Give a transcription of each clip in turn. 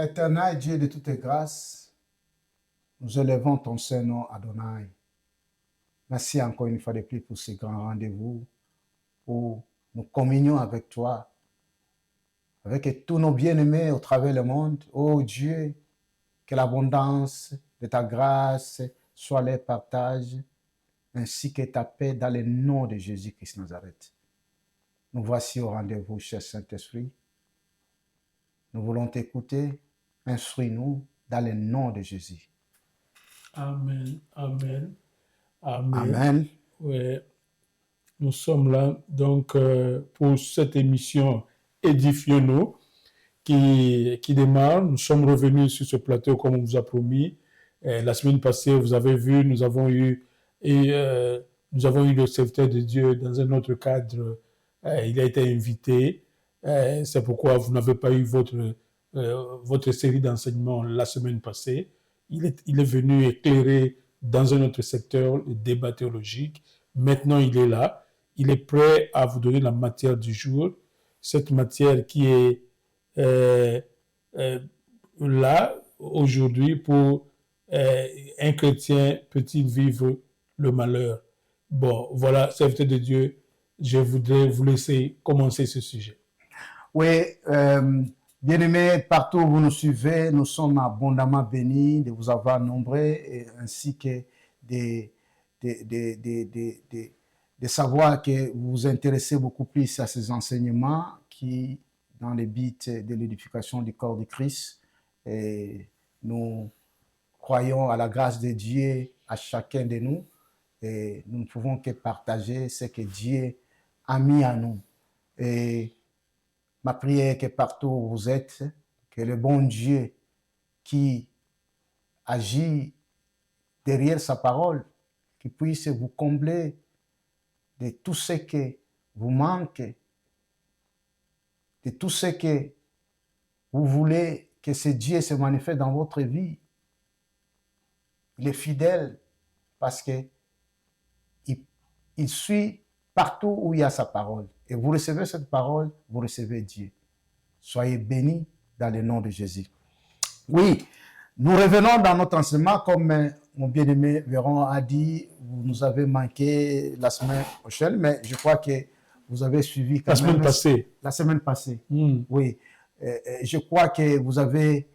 Éternel Dieu de toutes grâces, nous élevons ton Saint-Nom Adonai. Merci encore une fois de plus pour ce grand rendez-vous, où nous communions avec toi, avec tous nos bien-aimés au travers du monde. Oh Dieu, que l'abondance de ta grâce soit les partage, ainsi que ta paix dans le nom de Jésus-Christ Nazareth. Nous voici au rendez-vous, cher Saint-Esprit. Nous voulons t'écouter. Instruis-nous dans le nom de Jésus. Amen, amen, amen. Amen. Ouais. Nous sommes là donc pour cette émission Édifions-nous qui démarre. Nous sommes revenus sur ce plateau comme on vous a promis. La semaine passée, vous avez vu, nous avons eu le serviteur de Dieu dans un autre cadre. Il a été invité. C'est pourquoi vous n'avez pas eu votre série d'enseignements la semaine passée. Il est venu éclairer dans un autre secteur le débat théologique. Maintenant, il est là. Il est prêt à vous donner la matière du jour. Cette matière qui est là aujourd'hui pour un chrétien peut-il vivre le malheur. Bon, voilà, serviteur de Dieu, je voudrais vous laisser commencer ce sujet. Oui, bien-aimés, partout où vous nous suivez, nous sommes abondamment bénis de vous avoir nombreux, ainsi que de savoir que vous vous intéressez beaucoup plus à ces enseignements qui, dans le but de l'édification du corps de Christ, et nous croyons à la grâce de Dieu à chacun de nous, et nous ne pouvons que partager ce que Dieu a mis à nous. Et ma prière est que partout où vous êtes, que le bon Dieu qui agit derrière sa parole, qui puisse vous combler de tout ce que vous manquez, de tout ce que vous voulez que ce Dieu se manifeste dans votre vie. Il est fidèle parce que il suit partout où il y a sa parole. Et vous recevez cette parole, vous recevez Dieu. Soyez bénis dans le nom de Jésus. Oui, nous revenons dans notre enseignement, comme mon bien-aimé Véron a dit, vous nous avez manqué la semaine prochaine, mais je crois que vous avez suivi quand même. La semaine passée. Oui. Je crois que vous avez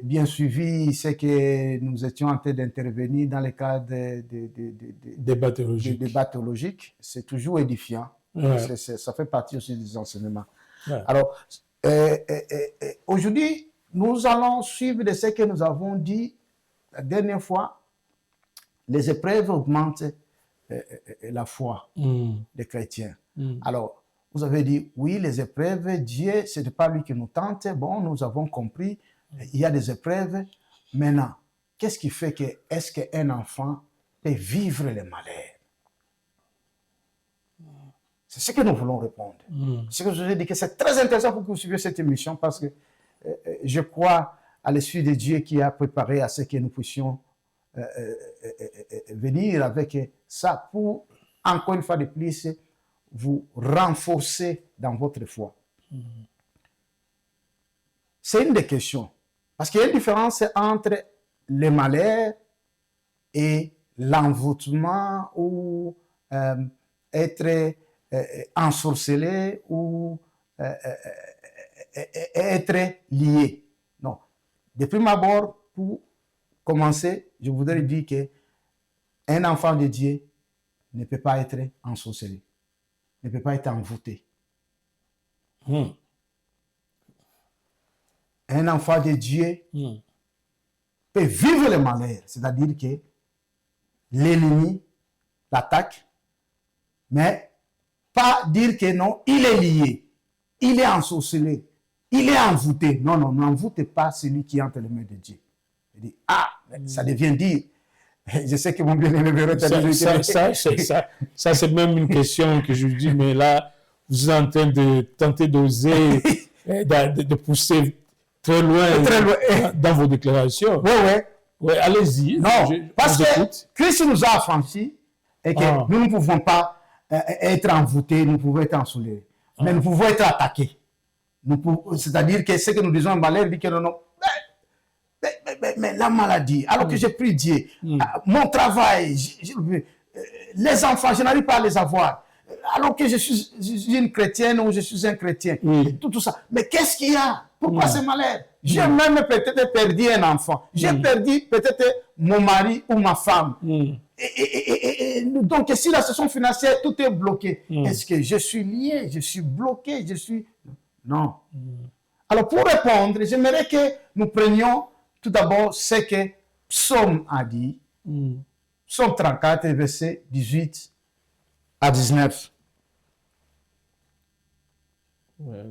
bien suivi ce que nous étions en train d'intervenir dans le cadre des débats théologiques. C'est toujours édifiant. Ouais. Ça fait partie aussi des enseignements. Ouais. Alors, aujourd'hui, nous allons suivre de ce que nous avons dit la dernière fois. Les épreuves augmentent la foi des chrétiens. Alors, vous avez dit, oui, les épreuves, Dieu, ce n'est pas lui qui nous tente. Bon, nous avons compris, il y a des épreuves. Maintenant, qu'est-ce qui fait que, est-ce qu'un enfant peut vivre le malheur? C'est ce que nous voulons répondre. Ce que je vous ai dit, que c'est très intéressant pour que vous suiviez cette émission, parce que je crois à l'Esprit de Dieu qui a préparé à ce que nous puissions venir avec ça pour, encore une fois de plus, vous renforcer dans votre foi. C'est une des questions. Parce qu'il y a une différence entre le malheur et l'envoûtement ou être ensorcelé ou être lié. Non. De prime abord, pour commencer, je voudrais dire qu'un enfant de Dieu ne peut pas être ensorcelé, ne peut pas être envoûté. Un enfant de Dieu peut vivre le malheur, c'est-à-dire que l'ennemi l'attaque, mais pas dire que non, il est lié, il est ensorcelé, il est envoûté. Non, non, n'envoûtez pas celui qui est entre les mains de Dieu. Il dit, ça devient dire. Je sais que mon bien-aimé verra ça, c'est même une question que je dis, mais là, vous êtes en train de tenter d'oser, de pousser très loin dans vos déclarations. Oui, allez-y. Non, parce que Christ nous a affranchis et que nous ne pouvons pas être envoûtés, nous pouvons être ensoleillés. Mais nous pouvons être attaqués. C'est-à-dire que ce que nous disons en malheur, dit que non, Mais la maladie, alors que j'ai pris Dieu, mon travail, les enfants, je n'arrive pas à les avoir. Alors que je suis une chrétienne ou je suis un chrétien, tout ça. Mais qu'est-ce qu'il y a? Pourquoi ce malheur? J'ai même peut-être perdu un enfant. J'ai perdu peut-être mon mari ou ma femme. Donc, si la situation financière, tout est bloqué, est-ce que je suis lié, je suis bloqué, je suis... Non. Alors, pour répondre, j'aimerais que nous prenions tout d'abord ce que Psaume a dit. Psaume 34, versets 18 à 19. Ouais.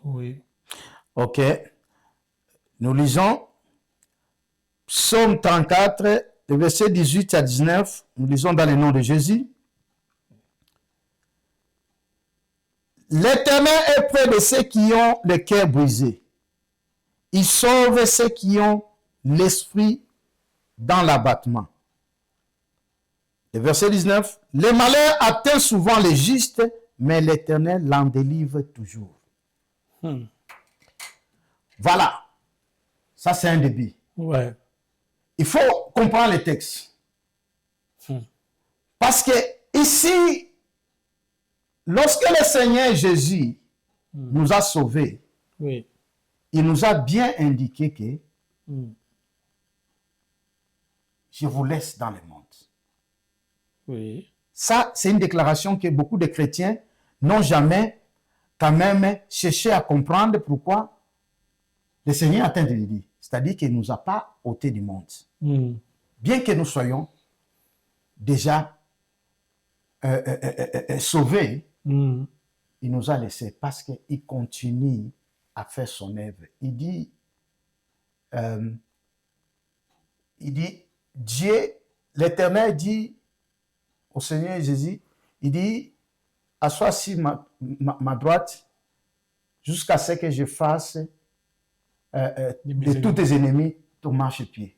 Oui. OK. Nous lisons Psaume 34, versets 18 à 19. Nous lisons dans le nom de Jésus. L'Éternel est près de ceux qui ont le cœur brisé. Il sauve ceux qui ont l'esprit dans l'abattement. Le verset 19. Le malheur atteint souvent les justes, mais l'Éternel l'en délivre toujours. Voilà. Ça, c'est un début. Ouais. Il faut comprendre le texte. Parce que ici, lorsque le Seigneur Jésus nous a sauvés, Oui. il nous a bien indiqué que je vous laisse dans le monde. Oui. Ça, c'est une déclaration que beaucoup de chrétiens n'ont jamais quand même cherché à comprendre pourquoi le Seigneur a atteint de le dire. C'est-à-dire qu'il ne nous a pas ôtés du monde. Bien que nous soyons déjà sauvés, il nous a laissés parce qu'il continue à faire son œuvre. Il dit, Dieu, l'Éternel dit au Seigneur Jésus, il dit, assois sur ma droite jusqu'à ce que je fasse de tous tes ennemis ton marchepied.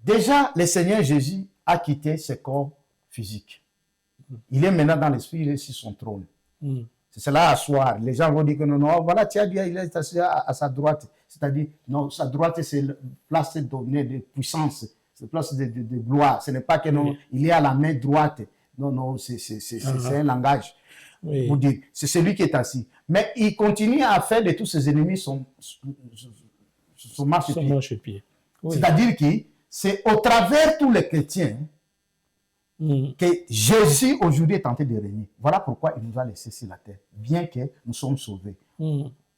Déjà, le Seigneur Jésus a quitté ce corps physique. Il est maintenant dans l'esprit, il est sur son trône. C'est cela à soir. Les gens vont dire que non, non, voilà, tu as dit, il est assis à sa droite. C'est-à-dire, non, sa droite, c'est la place de puissance, c'est la place de gloire. Ce n'est pas que non, il est à la main droite. Non, non, c'est un langage. Vous dites, c'est celui qui est assis. Mais il continue à faire de tous ses ennemis son marchepied. Oui. C'est-à-dire que c'est au travers tous les chrétiens que Jésus aujourd'hui est tenté de régner. Voilà pourquoi il nous a laissés sur la terre, bien que nous sommes sauvés.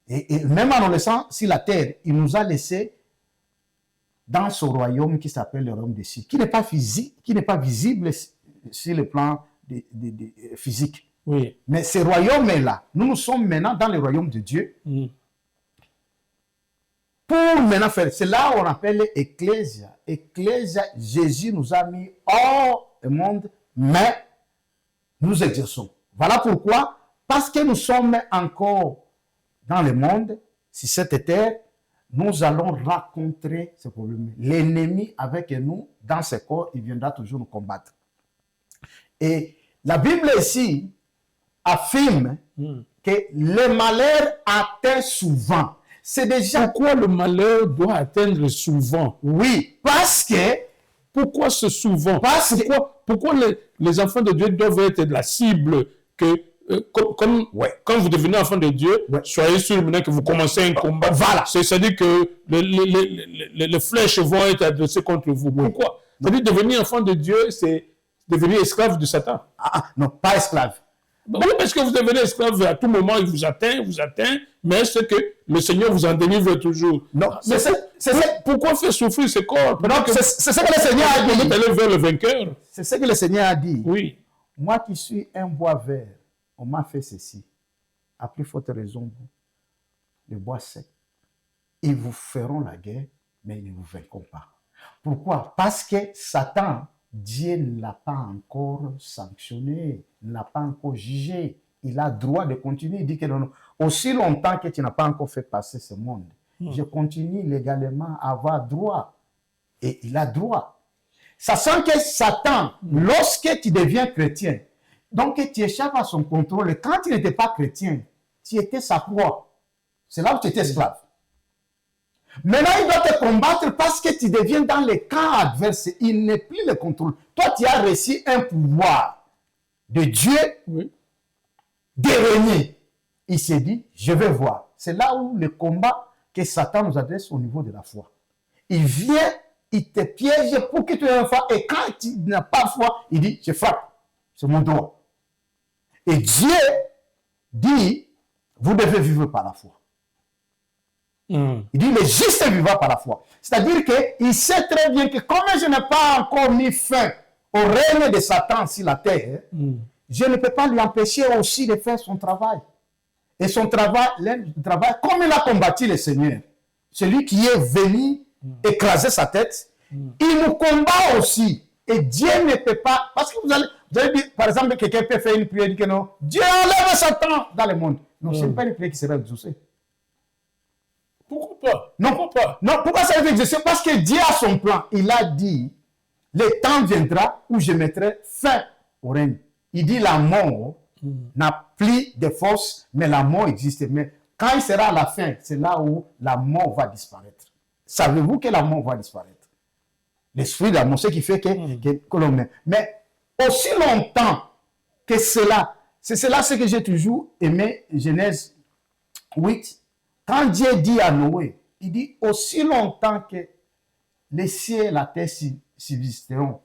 Et même en nous laissant sur la terre, il nous a laissés dans ce royaume qui s'appelle le royaume des cieux, qui n'est pas physique, qui n'est pas visible sur le plan physique. Oui. Mais ce royaume est là. Nous sommes maintenant dans le royaume de Dieu. Pour maintenant faire, c'est là où on appelle Ecclésia. Ecclésia, Jésus nous a mis hors du monde, mais nous exerçons. Voilà pourquoi, parce que nous sommes encore dans le monde, sur cette terre, nous allons rencontrer ce problème. L'ennemi avec nous, dans ce corps, il viendra toujours nous combattre. Et la Bible ici affirme que le malheur atteint souvent. C'est déjà... Pourquoi le malheur doit atteindre souvent? Oui, parce que... Pourquoi ce souvent? Pourquoi les enfants de Dieu doivent être de la cible que, quand vous devenez enfant de Dieu, soyez sûr maintenant que vous commencez un combat. Voilà. C'est-à-dire que les flèches vont être adressées contre vous. Pourquoi? C'est-à-dire devenir enfant de Dieu, c'est devenir esclave de Satan. Non, pas esclave. Oui, parce que vous devenez esclave à tout moment, il vous atteint, mais c'est que le Seigneur vous en délivre toujours. Non, pourquoi faire souffrir ce corps? C'est ce que le Seigneur a dit. Aller vers le vainqueur. C'est ce que le Seigneur a dit. Oui. Moi qui suis un bois vert, on m'a fait ceci. À plus forte raison, vous, le bois sec. Ils vous feront la guerre, mais ils ne vous vaincront pas. Pourquoi? Parce que Satan, Dieu ne l'a pas encore sanctionné, ne l'a pas encore jugé. Il a droit de continuer. Il dit que non, aussi longtemps que tu n'as pas encore fait passer ce monde, je continue légalement à avoir droit. Et il a droit. Sachant que Satan, lorsque tu deviens chrétien, donc tu échappes à son contrôle. Et quand tu n'étais pas chrétien, tu étais sa proie. C'est là où tu étais esclave. Maintenant, il doit te combattre parce que tu deviens dans les camps adverses. Il n'est plus le contrôle. Toi, tu as reçu un pouvoir de Dieu de régner. Il s'est dit, je vais voir. C'est là où le combat que Satan nous adresse au niveau de la foi. Il vient, il te piège pour que tu aies une foi. Et quand tu n'as pas foi, il dit, je frappe. C'est mon droit. Et Dieu dit, vous devez vivre par la foi. Il dit, le juste vivra par la foi. C'est-à-dire qu'il sait très bien que comme je n'ai pas encore mis fin au règne de Satan sur la terre, je ne peux pas lui empêcher aussi de faire son travail. Et son travail, comme il a combattu le Seigneur, celui qui est venu écraser sa tête, il nous combat aussi. Et Dieu ne peut pas, parce que vous allez dire, par exemple, quelqu'un peut faire une prière et dire que non, Dieu enlève Satan dans le monde. Non, ce n'est pas une prière qui sera exaucée. Pourquoi pas? Non, pourquoi pas? Non, pourquoi ça veut exaucer? Parce que Dieu a son plan. Il a dit, le temps viendra où je mettrai fin au règne. Il dit, la mort n'a plus de force, mais la mort existe. Mais quand il sera à la fin, c'est là où la mort va disparaître. Savez-vous que la mort va disparaître? L'esprit de la mort, ce qui fait que l'on met. Mais aussi longtemps que cela, c'est cela ce que j'ai toujours aimé, Genèse 8, quand Dieu dit à Noé, il dit aussi longtemps que les cieux et la terre subsisteront.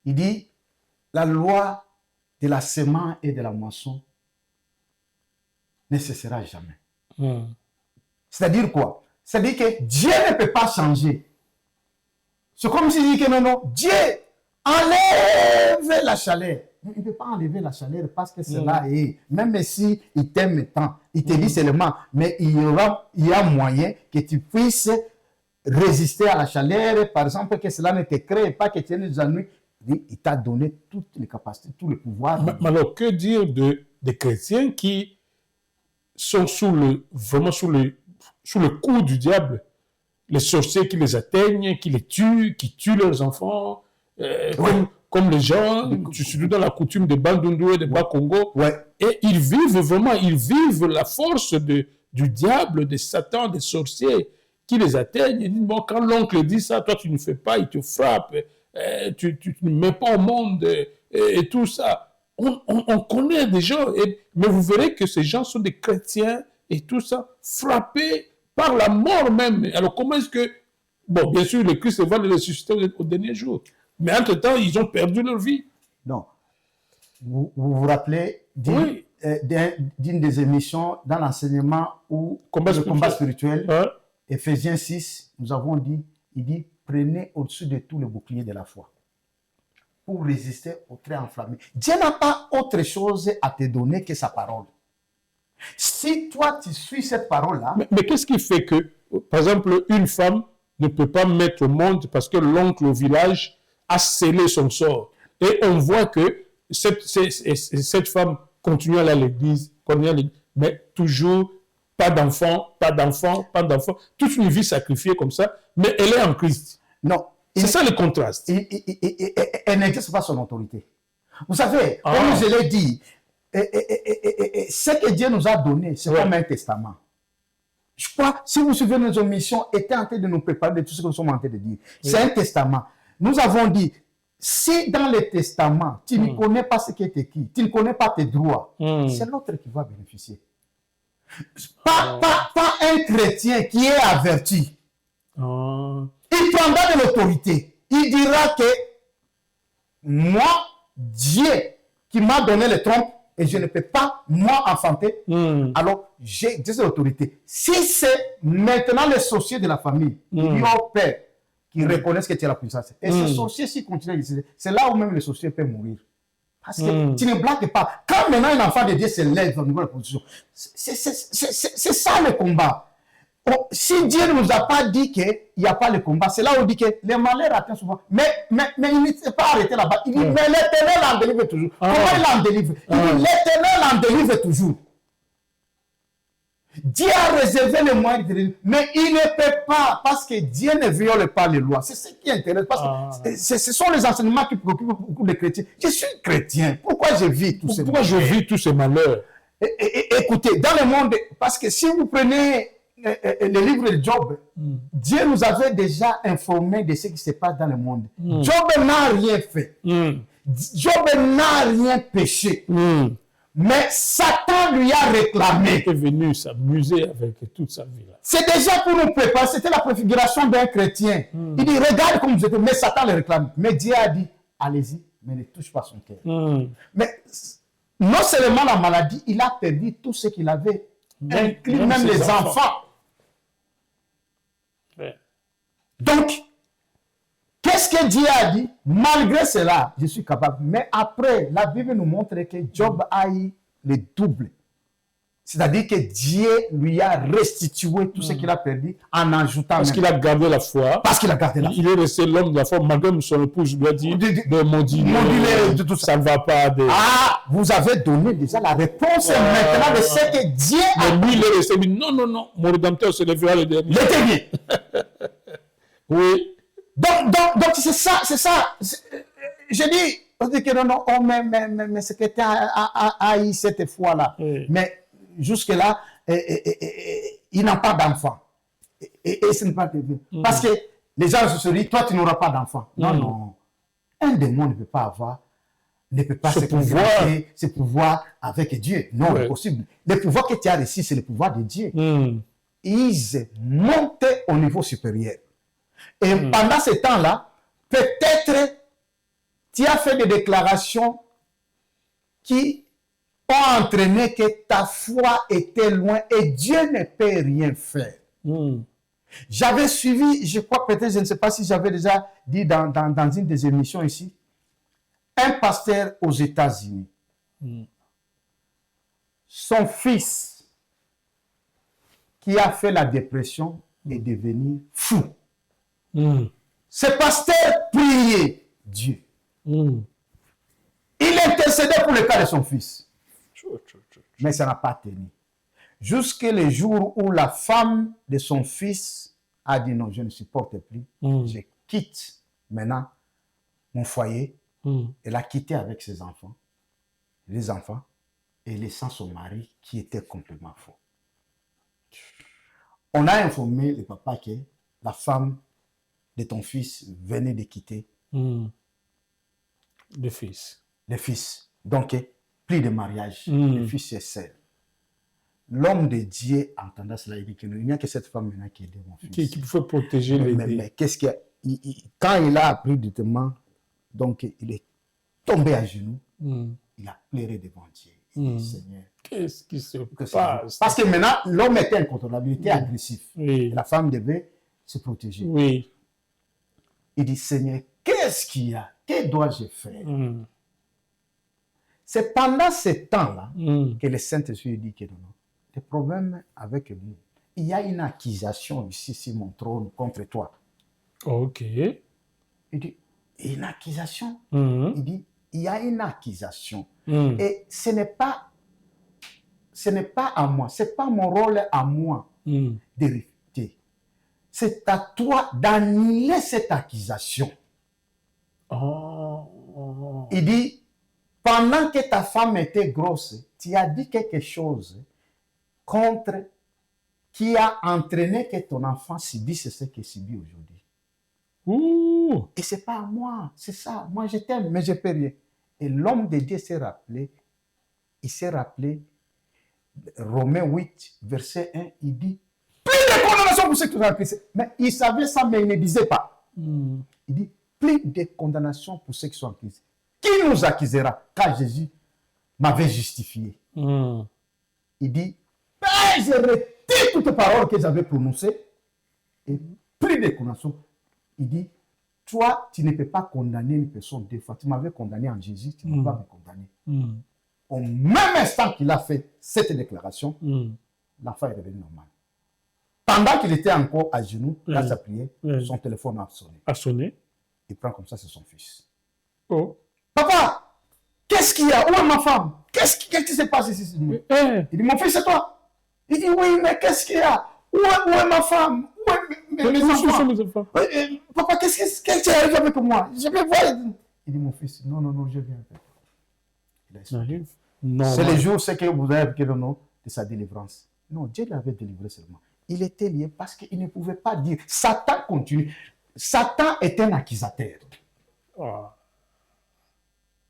Il dit, la loi de la semence et de la moisson ne cessera jamais. C'est-à-dire quoi? C'est-à-dire que Dieu ne peut pas changer. C'est comme s'il dit que non, Dieu enlève la chaleur. Mais il ne peut pas enlever la chaleur parce que cela est, même si il t'aime tant, il te dit seulement, mais il y a moyen que tu puisses résister à la chaleur, par exemple, que cela ne te crée pas, que tu aies des ennuis. Il t'a donné toutes les capacités, tout le pouvoir. Mais alors, que dire des chrétiens qui sont vraiment sous le coup du diable? Les sorciers qui les atteignent, qui les tuent, qui tuent leurs enfants, comme les gens, surtout dans la coutume des Bandundu et des Bakongo. Et ils vivent la force du diable, de Satan, des sorciers qui les atteignent. Ils disent, bon, quand l'oncle dit ça, toi tu ne fais pas, il te frappe, tu ne mets pas au monde et tout ça. On connaît des gens, mais vous verrez que ces gens sont des chrétiens et tout ça, frappés par la mort même. Alors comment est-ce que... Bon, bien sûr, le Christ va les ressusciter au dernier jour. Mais entre-temps, ils ont perdu leur vie. Non. Vous vous rappelez d'une des émissions dans l'enseignement où le combat spirituel, Éphésiens 6, nous avons dit, il dit, prenez au-dessus de tout le bouclier de la foi pour résister au trait enflammé. Dieu n'a pas autre chose à te donner que sa parole. Si toi, tu suis cette parole-là... Mais qu'est-ce qui fait que, par exemple, une femme ne peut pas mettre au monde parce que l'oncle au village a scellé son sort? Et on voit que cette femme continue à aller à l'église, mais toujours pas d'enfant, pas d'enfant, pas d'enfant. Toute une vie sacrifiée comme ça, mais elle est en Christ. Non. C'est ça le contraste. Elle n'exerce pas son autorité. Vous savez, comme je l'ai dit, ce que Dieu nous a donné, c'est comme un testament. Je crois, si vous suivez nos missions, était en train de nous préparer de tout ce que nous sommes en train de dire. C'est un testament. Nous avons dit, si dans le testament, tu ne connais pas ce qui est écrit, tu ne connais pas tes droits, c'est l'autre qui va bénéficier. Pas un chrétien qui est averti. Il prendra de l'autorité. Il dira que moi, Dieu qui m'a donné le trompe, et je ne peux pas, moi, enfanter, alors j'ai cette autorité. Si c'est maintenant les sorciers de la famille, il dit au père, qui reconnaissent que tu as la puissance. Et ces sorciers, s'ils continuent à exister, c'est là où même les sorciers peuvent mourir. Parce que tu ne blagues pas. Quand maintenant un enfant de Dieu se lève dans une nouvelle position, c'est ça le combat. si Dieu ne nous a pas dit qu'il n'y a pas le combat, c'est là où on dit que les malheurs atteignent souvent. Mais il ne s'est pas arrêté là-bas. Il dit, mais l'Éternel en délivre toujours. Comment il en délivre? Il dit, l'Éternel en délivre toujours. Dieu a réservé le moyen de délivrer, mais il ne peut pas, parce que Dieu ne viole pas les lois. C'est ce qui intéresse, parce que ce sont les enseignements qui préoccupent beaucoup de chrétiens. Je suis chrétien, pourquoi je vis tous ces malheurs? Pourquoi je vis tous ces malheurs? Écoutez, dans le monde, parce que si vous prenez le livre de Job, Dieu nous avait déjà informé de ce qui se passe dans le monde. Job n'a rien fait. Job n'a rien péché. Mais Satan lui a réclamé. Il est venu s'amuser avec toute sa vie. C'est déjà pour nous préparer. C'était la préfiguration d'un chrétien. Il dit, regarde comme vous êtes. Mais Satan le réclame. Mais Dieu a dit, allez-y, mais ne touche pas son cœur. Mais non seulement la maladie, il a perdu tout ce qu'il avait, inclus même les enfants. Donc, qu'est-ce que Dieu a dit? Malgré cela, je suis capable. Mais après, la Bible nous montre que Job a eu le double. C'est-à-dire que Dieu lui a restitué tout ce qu'il a perdu en ajoutant. Parce qu'il a gardé la foi. Parce qu'il a gardé la foi. Il est resté l'homme de la foi. Malgré son épouse lui a dit de moduler de tout ça ne va pas. Ah, vous avez donné déjà la réponse maintenant de ce que Dieu a. Mais lui, il est resté. Il dit, non, mon rédempteur se lèvera le dernier. Le dernier. Oui. Donc c'est ça. Je dis, on dit que non, mais ce que tu as eu cette fois-là. Oui. Mais jusque-là, il n'a pas d'enfant. Et ce n'est pas terrible. Parce que les gens se disent, toi, tu n'auras pas d'enfant. Non. Un démon ne peut pas ce pouvoir avec Dieu. Non, c'est possible. Le pouvoir que tu as reçu, c'est le pouvoir de Dieu. Ils montent au niveau supérieur. Et pendant ce temps-là, peut-être tu as fait des déclarations qui ont entraîné que ta foi était loin et Dieu ne peut rien faire. J'avais suivi, je crois peut-être, je ne sais pas si j'avais déjà dit dans une des émissions ici, un pasteur aux États-Unis. Son fils, qui a fait la dépression, est devenu fou. Ce pasteur priait Dieu. Il intercédait pour le cas de son fils. Mais ça n'a pas tenu. Jusqu'au jour où la femme de son fils a dit non, je ne supporte plus. Je quitte maintenant mon foyer. Elle a quitté avec ses enfants, les enfants, et laissant son mari qui était complètement fou. On a informé le papa que la femme de ton fils venait de quitter le fils. Donc, plus de mariage. Le fils est seul. L'homme de Dieu, entendant cela, il dit qu'il n'y a que cette femme maintenant qui aide mon fils. Qui peut protéger les mais qu'est-ce qu'il y a? Quand il a appris directement, donc il est tombé à genoux, il a pleuré devant Dieu. Il dit, Seigneur, qu'est-ce qui se passe? Parce que maintenant, l'homme était incontrôlable, il était agressif. Et la femme devait se protéger. Il dit, Seigneur, qu'est-ce qu'il y a? Que dois-je faire? C'est pendant ce temps-là que le Saint-Esprit dit que non, le problème avec nous, il y a une accusation ici sur mon trône contre toi. Ok. Il dit, une accusation? Il dit, il y a une accusation. Et ce n'est pas à moi, ce n'est pas mon rôle à moi de réfuter. C'est à toi d'annuler cette accusation. Il dit, pendant que ta femme était grosse, tu as dit quelque chose contre qui a entraîné que ton enfant subisse ce qu'il subit aujourd'hui. Et ce n'est pas à moi, c'est ça. Moi, je t'aime, mais je ne peux rien. Et l'homme de Dieu s'est rappelé, Romains 8, verset 1, il dit, plus de condamnation pour ceux qui sont en Christ. Mais il savait ça, mais il ne disait pas. Il dit, plus de condamnation pour ceux qui sont en Christ. Qui nous accusera? Car Jésus m'avait justifié. Il dit, je retire toutes les paroles que j'avais prononcées. Et plus de condamnation. Il dit, toi, tu ne peux pas condamner une personne deux fois. Tu m'avais condamné en Jésus, tu ne peux pas me condamner. Au même instant qu'il a fait cette déclaration, l'enfant est devenu normal. pendant qu'il était encore à genoux, dans sa prière, son téléphone a sonné. A sonné. Il prend comme ça, c'est son fils. Oh. Papa, qu'est-ce qu'il y a? Où est ma femme? Qu'est-ce qui se passe ici? Il dit, mon fils, c'est toi. Il dit, oui, mais qu'est-ce qu'il y a? Où est ma femme? Où est mes enfants? Papa, qu'est-ce qui arrive avec moi? Je me vois. Il dit, mon fils, non, je viens avec toi. C'est le jour, c'est que vous avez appliqué le nom de sa délivrance. Non, Dieu l'avait délivré seulement. Il était lié parce qu'il ne pouvait pas dire. Satan continue. Satan est un accusateur. Oh.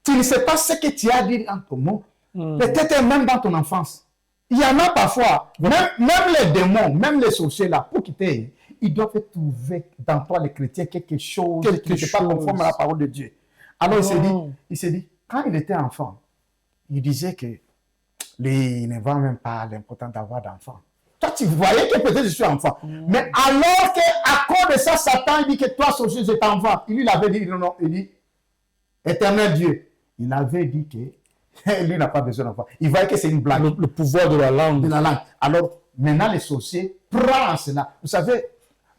Tu ne sais pas ce que tu as dit en ton mot. Peut-être même dans ton enfance. Il y en a parfois, même les démons, même les sorciers là, pour quitter, ils doivent trouver dans toi, les chrétiens, quelque chose qui n'est pas conforme à la parole de Dieu. Alors il s'est dit, quand il était enfant, il disait que il ne voit même pas l'importance d'avoir d'enfants. Toi, tu voyais que peut-être je suis enfant. Mais alors qu'à cause de ça, Satan dit que toi, sorcier, c'est enfant. Il lui avait dit, non, il dit, éternel Dieu. Il avait dit que lui n'a pas besoin d'enfant. Il voyait que c'est une blague. Le pouvoir de la langue. Alors, maintenant, les sorciers prennent cela. Vous savez,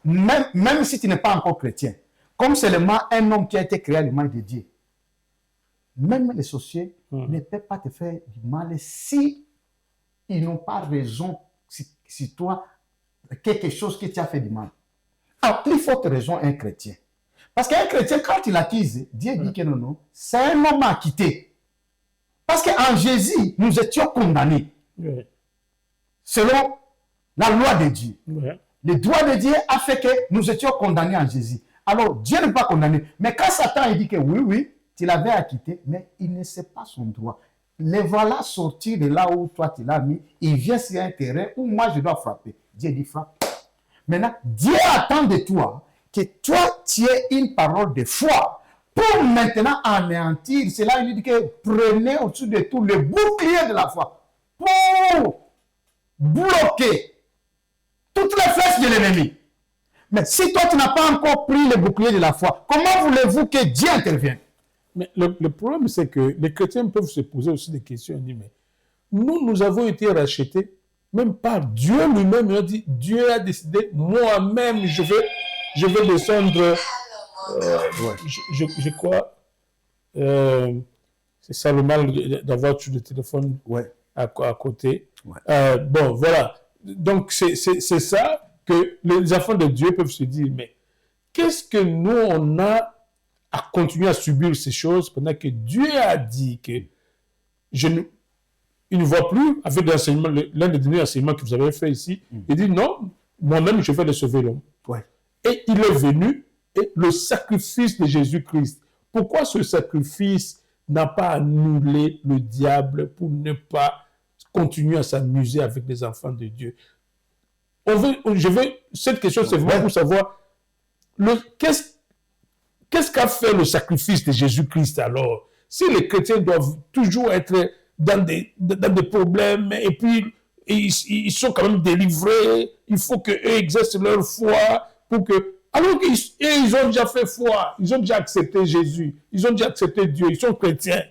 même si tu n'es pas encore chrétien, comme seulement un homme qui a été créé à l'image de Dieu, même les sorciers ne peuvent pas te faire du mal si ils n'ont pas raison si toi, quelque chose qui t'a fait du mal. À plus forte raison, un chrétien. Parce qu'un chrétien, quand il accuse, Dieu dit que non, c'est un homme acquitté. Parce qu'en Jésus, nous étions condamnés. Selon la loi de Dieu. Le droit de Dieu a fait que nous étions condamnés en Jésus. Alors, Dieu n'est pas condamné. Mais quand Satan il dit que oui, tu l'avais acquitté, mais il ne sait pas son droit. Les voilà sortis de là où toi tu l'as mis. Il vient sur un terrain où moi je dois frapper. Dieu dit frappe. Maintenant, Dieu attend de toi que toi tu aies une parole de foi pour maintenant anéantir. C'est là il dit que prenez au-dessus de tout le bouclier de la foi pour bloquer toutes les flèches de l'ennemi. Mais si toi tu n'as pas encore pris le bouclier de la foi, comment voulez-vous que Dieu intervienne? Mais le problème, c'est que les chrétiens peuvent se poser aussi des questions. Ils disent, mais nous avons été rachetés, même par Dieu lui-même. Il a dit, Dieu a décidé, moi-même, je vais descendre, je crois, c'est ça le mal d'avoir tout le téléphone à côté. Bon, voilà. Donc, c'est ça que les enfants de Dieu peuvent se dire, mais qu'est-ce que nous, on a à continuer à subir ces choses pendant que Dieu a dit que il ne voit plus, avec l'un des derniers enseignements que vous avez fait ici, il dit non, moi-même je vais le sauver l'homme. Et il est venu, et le sacrifice de Jésus-Christ. Pourquoi ce sacrifice n'a pas annulé le diable pour ne pas continuer à s'amuser avec les enfants de Dieu? Cette question, c'est vraiment pour savoir qu'est-ce qu'a fait le sacrifice de Jésus-Christ alors? Si les chrétiens doivent toujours être dans des problèmes et puis ils sont quand même délivrés, il faut qu'eux exercent leur foi pour que... Alors qu'ils ont déjà fait foi, ils ont déjà accepté Jésus, ils ont déjà accepté Dieu, ils sont chrétiens.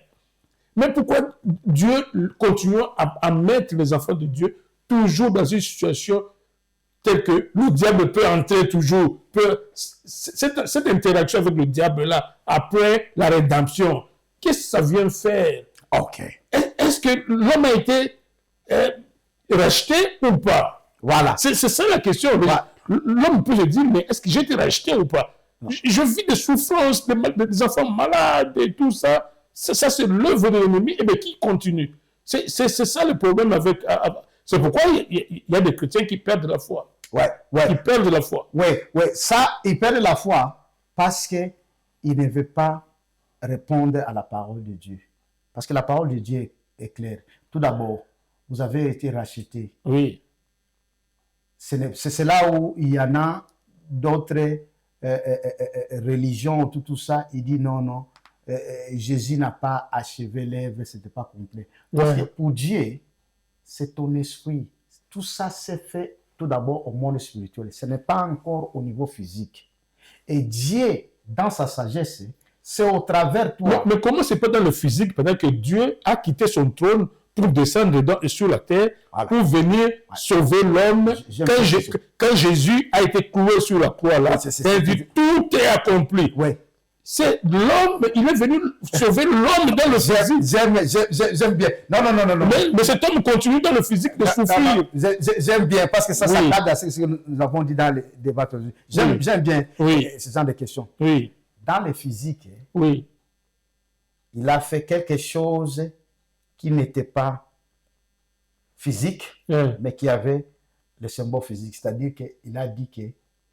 Mais pourquoi Dieu continue à mettre les enfants de Dieu toujours dans une situation telle que le diable peut entrer toujours, cette interaction avec le diable-là, après la rédemption, qu'est-ce que ça vient faire? Est-ce que l'homme a été racheté ou pas? Voilà. C'est ça la question. L'homme peut se dire, mais est-ce que j'ai été racheté ou pas? Je vis des souffrances, des enfants malades et tout ça. Ça c'est l'œuvre de l'ennemi, et bien qui continue? C'est ça le problème avec... C'est pourquoi il y a des chrétiens qui perdent la foi. Qui perdent la foi. Ça, ils perdent la foi parce qu'ils ne veulent pas répondre à la parole de Dieu. Parce que la parole de Dieu est claire. Tout d'abord, vous avez été rachetés. Oui. C'est là où il y en a d'autres religions, tout ça. Il dit non. Jésus n'a pas achevé l'œuvre, ce n'était pas complet. Parce que pour Dieu, c'est ton esprit. Tout ça s'est fait tout d'abord au monde spirituel. Ce n'est pas encore au niveau physique. Et Dieu, dans sa sagesse, c'est au travers de toi. Mais comment c'est pas dans le physique pendant que Dieu a quitté son trône pour descendre sur la terre, Voilà. pour venir sauver l'homme. J'aime cette question. Quand Jésus a été cloué sur la croix, là, il dit tout est accompli. Oui. C'est l'homme, il est venu sauver l'homme dans le physique. J'aime bien. Non. Mais cet homme continue dans le physique de souffrir. J'aime bien parce que ça Oui. s'accorde à ce que nous avons dit dans les débats aujourd'hui. J'aime bien ce genre de questions. Oui, Dans le physique, oui, il a fait quelque chose qui n'était pas physique, ouais, mais qui avait le symbole physique. C'est-à-dire qu'il a dit que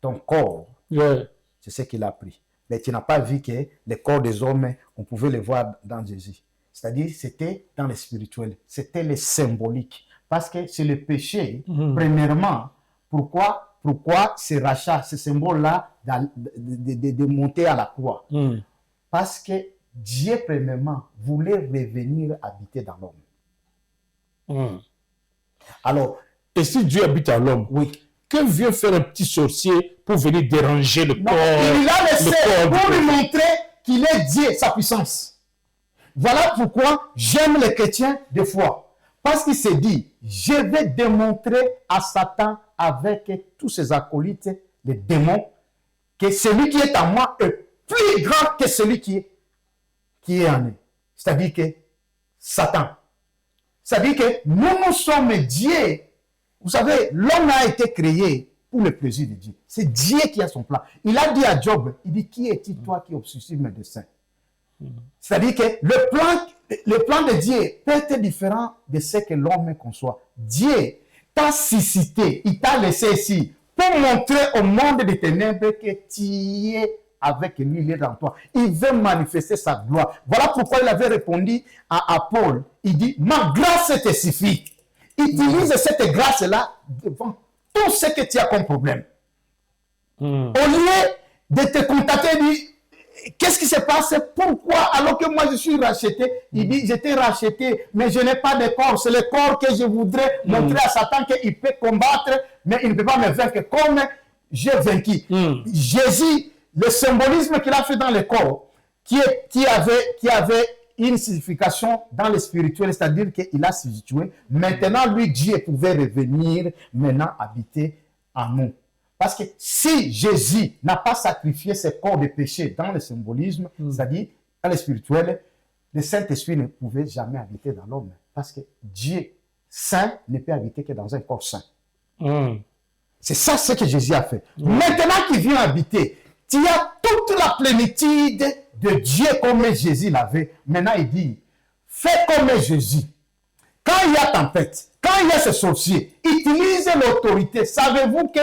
ton corps, ouais. c'est ce qu'il a pris. Mais tu n'as pas vu que les corps des hommes, on pouvait les voir dans Jésus. C'est-à-dire c'était dans le spirituel, c'était le symbolique. Parce que c'est le péché, premièrement, pourquoi ce rachat, ce symbole-là de monter à la croix? Parce que Dieu, premièrement, voulait revenir habiter dans l'homme. Alors, Et si Dieu habite en l'homme, oui. que vient faire un petit sorcier pour venir déranger le Non, corps? il l'a laissé le corps pour du lui peuple? montrer qu'il est Dieu, sa puissance. Voilà pourquoi j'aime les chrétiens des fois. Parce qu'il s'est dit, je vais démontrer à Satan avec tous ses acolytes, les démons, que celui qui est en moi est plus grand que celui qui est en eux. C'est-à-dire que Satan. C'est-à-dire que nous sommes Dieu. Vous savez, l'homme a été créé pour le plaisir de Dieu. C'est Dieu qui a son plan. Il a dit à Job, il dit, qui es-tu toi qui obscurcis mes desseins? C'est-à-dire que le plan de Dieu peut être différent de ce que l'homme conçoit. Dieu t'a suscité, il t'a laissé ici pour montrer au monde des ténèbres que tu es avec lui, il est dans toi. Il veut manifester sa gloire. Voilà pourquoi il avait répondu à Paul. Il dit, ma grâce te suffit. Utilise cette grâce-là devant tout ce que tu as comme problème. Au lieu de te contacter, il dit, qu'est-ce qui se passe? Pourquoi? Alors que moi je suis racheté, il dit, j'étais racheté, mais je n'ai pas de corps. C'est le corps que je voudrais montrer à Satan qu'il peut combattre, mais il ne peut pas me vaincre comme j'ai vaincu. Jésus, le symbolisme qu'il a fait dans le corps, qui avait une signification dans le spirituel, c'est-à-dire qu'il a situé. Maintenant, lui, Dieu pouvait revenir, maintenant habiter en nous. Parce que si Jésus n'a pas sacrifié ses corps de péché dans le symbolisme, c'est-à-dire dans le spirituel, le Saint-Esprit ne pouvait jamais habiter dans l'homme. Parce que Dieu saint ne peut habiter que dans un corps saint. C'est ça ce que Jésus a fait. Maintenant qu'il vient habiter, tu as toute la plénitude de Dieu comme Jésus l'avait. Maintenant, il dit, fais comme Jésus. Quand il y a tempête, quand il y a ce sorcier, utilisez l'autorité. Savez-vous que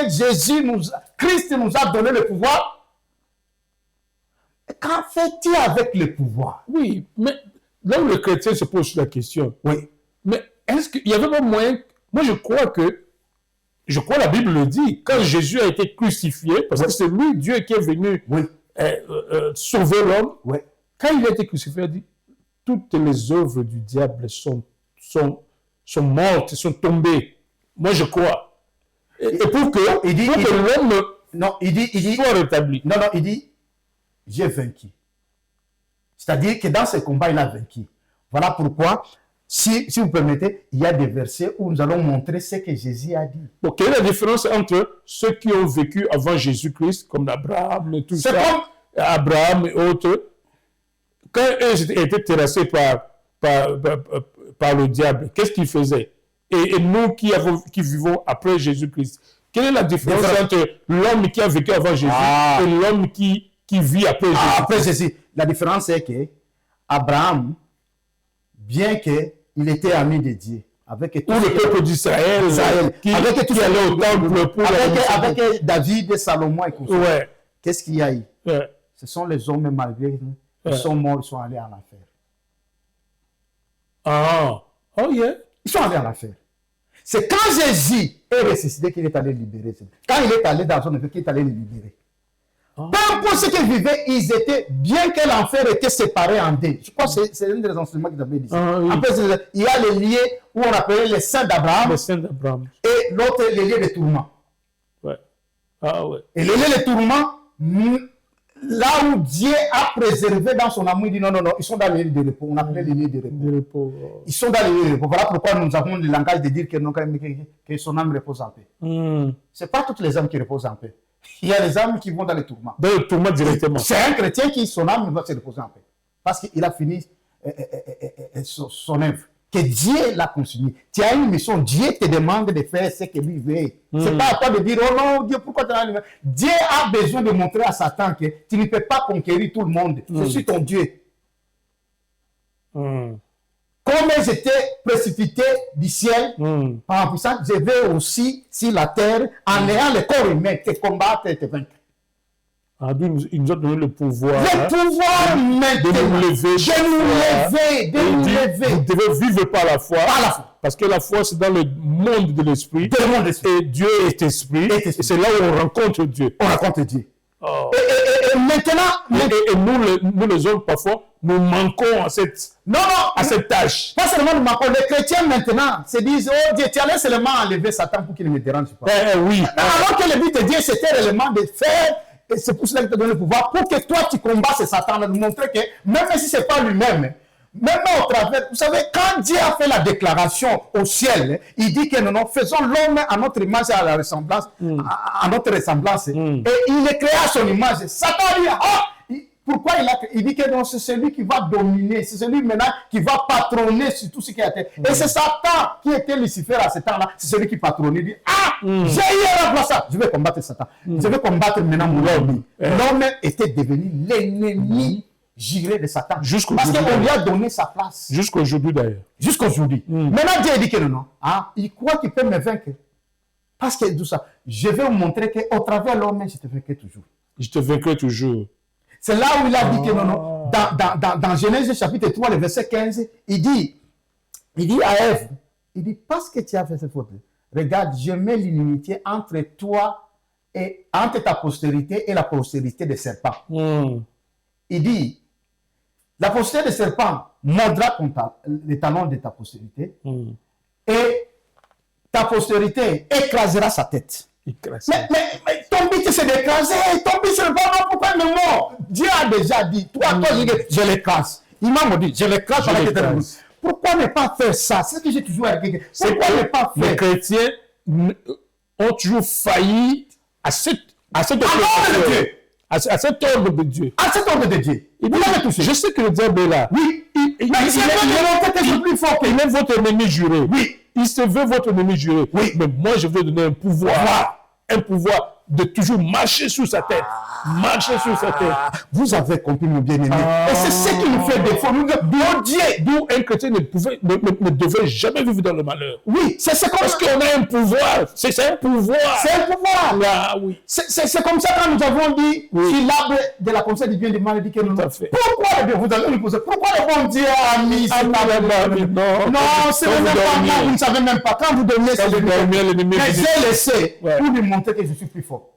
Christ nous a donné le pouvoir? Qu'en fait-il avec le pouvoir? Oui, mais là où le chrétien se pose la question, Oui. mais est-ce qu'il y avait pas moyen? Moi, je crois la Bible le dit, quand Jésus a été crucifié, parce que c'est lui, Dieu, qui est venu sauver l'homme, quand il a été crucifié, il a dit, toutes les œuvres du diable sont mortes, sont tombées. Moi, je crois. Et pour que l'homme soit rétabli. Non, il dit, j'ai vaincu. C'est-à-dire que dans ce combat, il a vaincu. Voilà pourquoi, si vous permettez, il y a des versets où nous allons montrer ce que Jésus a dit. Bon, quelle est la différence entre ceux qui ont vécu avant Jésus-Christ, comme Abraham et tout ça, Abraham et autres, quand eux étaient terrassés par le diable, qu'est-ce qu'ils faisaient? Et nous qui vivons après Jésus-Christ, quelle est la différence entre l'homme qui a vécu avant Jésus et l'homme qui vit après Jésus? Après Jésus, la différence est que Abraham, bien qu'il était ami de Dieu, avec tout le peuple d'Israël, qui allait au temple avec David et Salomon et tout ça. Qu'est-ce qu'il y a eu? Ce sont les hommes malgré eux. Ils sont morts, ils sont allés en enfer. Ils sont allés en enfer. C'est quand Jésus est ressuscité qu'il est allé libérer. Quand il est allé dans son enfer, qu'il est allé les libérer. Peu importe ce qu'ils vivaient, ils étaient, bien que l'enfer était séparé en deux. Je crois que c'est un des enseignements qu'ils avaient dit. Après, il y a les liens où on appelait les saints d'Abraham. Et l'autre, les liens de tourment. Et les liens de tourment, là où Dieu a préservé dans son amour, il dit non, non, non, ils sont dans les lieux de repos. On appelait les lieux de repos. De repos. Ils sont dans les lieux de repos. Voilà pourquoi nous avons le langage de dire que, non, que son âme repose en paix. Ce n'est pas toutes les âmes qui reposent en paix. Il y a les âmes qui vont dans les tourments. Dans le tourment directement. C'est un chrétien qui, son âme va se reposer en paix. Parce qu'il a fini son œuvre. Que Dieu l'a consigné. Tu as une mission, Dieu te demande de faire ce que lui veut. Ce n'est pas à toi de dire, oh non, Dieu, pourquoi tu as... Dieu a besoin de montrer à Satan que tu ne peux pas conquérir tout le monde. Je suis ton Dieu. Comme j'étais précipité du ciel par la puissance, je vais aussi sur la terre en ayant le corps humain te combattre et te vaincre. Il nous a donné le pouvoir. Le pouvoir maintenant de nous lever. De nous lever. Vous devez vivre par la foi. Par la foi. Parce que la foi, c'est dans le monde de l'esprit. Et Dieu est esprit. Et c'est là où on rencontre Dieu. On rencontre Dieu. Oh. Et maintenant... Et nous, les hommes, parfois, nous manquons à cette tâche. Pas seulement nous manquons. Les chrétiens, maintenant, se disent, oh Dieu, tu allais seulement enlever Satan pour qu'il ne me dérange pas. Oui. Alors que le but de Dieu, c'était réellement de faire... Et c'est pour cela qu'il te donne le pouvoir, pour que toi, tu combats ce Satan, de montrer que, même si ce n'est pas lui-même, même au travers, vous savez, quand Dieu a fait la déclaration au ciel, il dit que nous faisons l'homme à notre image et à la ressemblance, à notre ressemblance. Et il est créé à son image. Satan dit, pourquoi il dit que c'est celui qui va dominer, c'est celui maintenant qui va patronner sur tout ce qui a été. Et c'est Satan qui était Lucifer à ce temps-là, c'est celui qui patronnait. Il dit, j'ai eu un remplaçant, je vais combattre Satan. Je vais combattre maintenant mon homme. L'homme était devenu l'ennemi juré de Satan. Parce qu'on lui a donné sa place. Jusqu'aujourd'hui d'ailleurs. Jusqu'aujourd'hui. Maintenant Dieu dit que non. Il croit qu'il peut me vaincre. Parce que tout ça, je vais vous montrer qu'au travers de l'homme, je te vaincrai toujours. Je te vaincrai toujours. C'est là où il a dit que non. Dans Genèse chapitre 3, le verset 15, il dit à Ève, il dit, parce que tu as fait cette faute, regarde, je mets l'inimitié entre toi et entre ta postérité et la postérité des serpents. Il dit, la postérité des serpents mordra les talons de ta postérité et ta postérité écrasera sa tête. Mais ton but c'est d'écraser, ton but c'est de voir pourquoi il me mord. Dieu a déjà dit, toi, je l'écrase. Il m'a dit, je l'écrase. Pourquoi ne pas faire ça? C'est ce que j'ai toujours dit. Pourquoi ne pas faire? Les chrétiens ont toujours failli à cet ordre de Dieu. À cet ordre de Dieu. À cet ordre de Dieu. Je sais que le diable est là. Oui. Il est votre ennemi juré. Oui. Il se veut votre ennemi juré. Oui. Mais moi, je veux donner un pouvoir de toujours marcher sur sa tête. Marcher sur sa tête. Vous avez compris, mon bien-aimé. Et c'est ce qui nous fait défaut. D'où un chrétien ne devait jamais vivre dans le malheur. Oui, c'est comme parce qu'on a un pouvoir. C'est un pouvoir. C'est un pouvoir. Ah, oui. C'est comme ça quand nous avons dit si l'arbre de la connaissance du bien et du mal dit que nous. Pourquoi le Dieu, vous allez nous poser, pourquoi le bon Dieu a mis ça? Non, c'est même pas moi, vous ne savez même pas. Quand vous donnez ce l'ennemi, mais j'ai laissé pour lui montrer que je suis plus fort.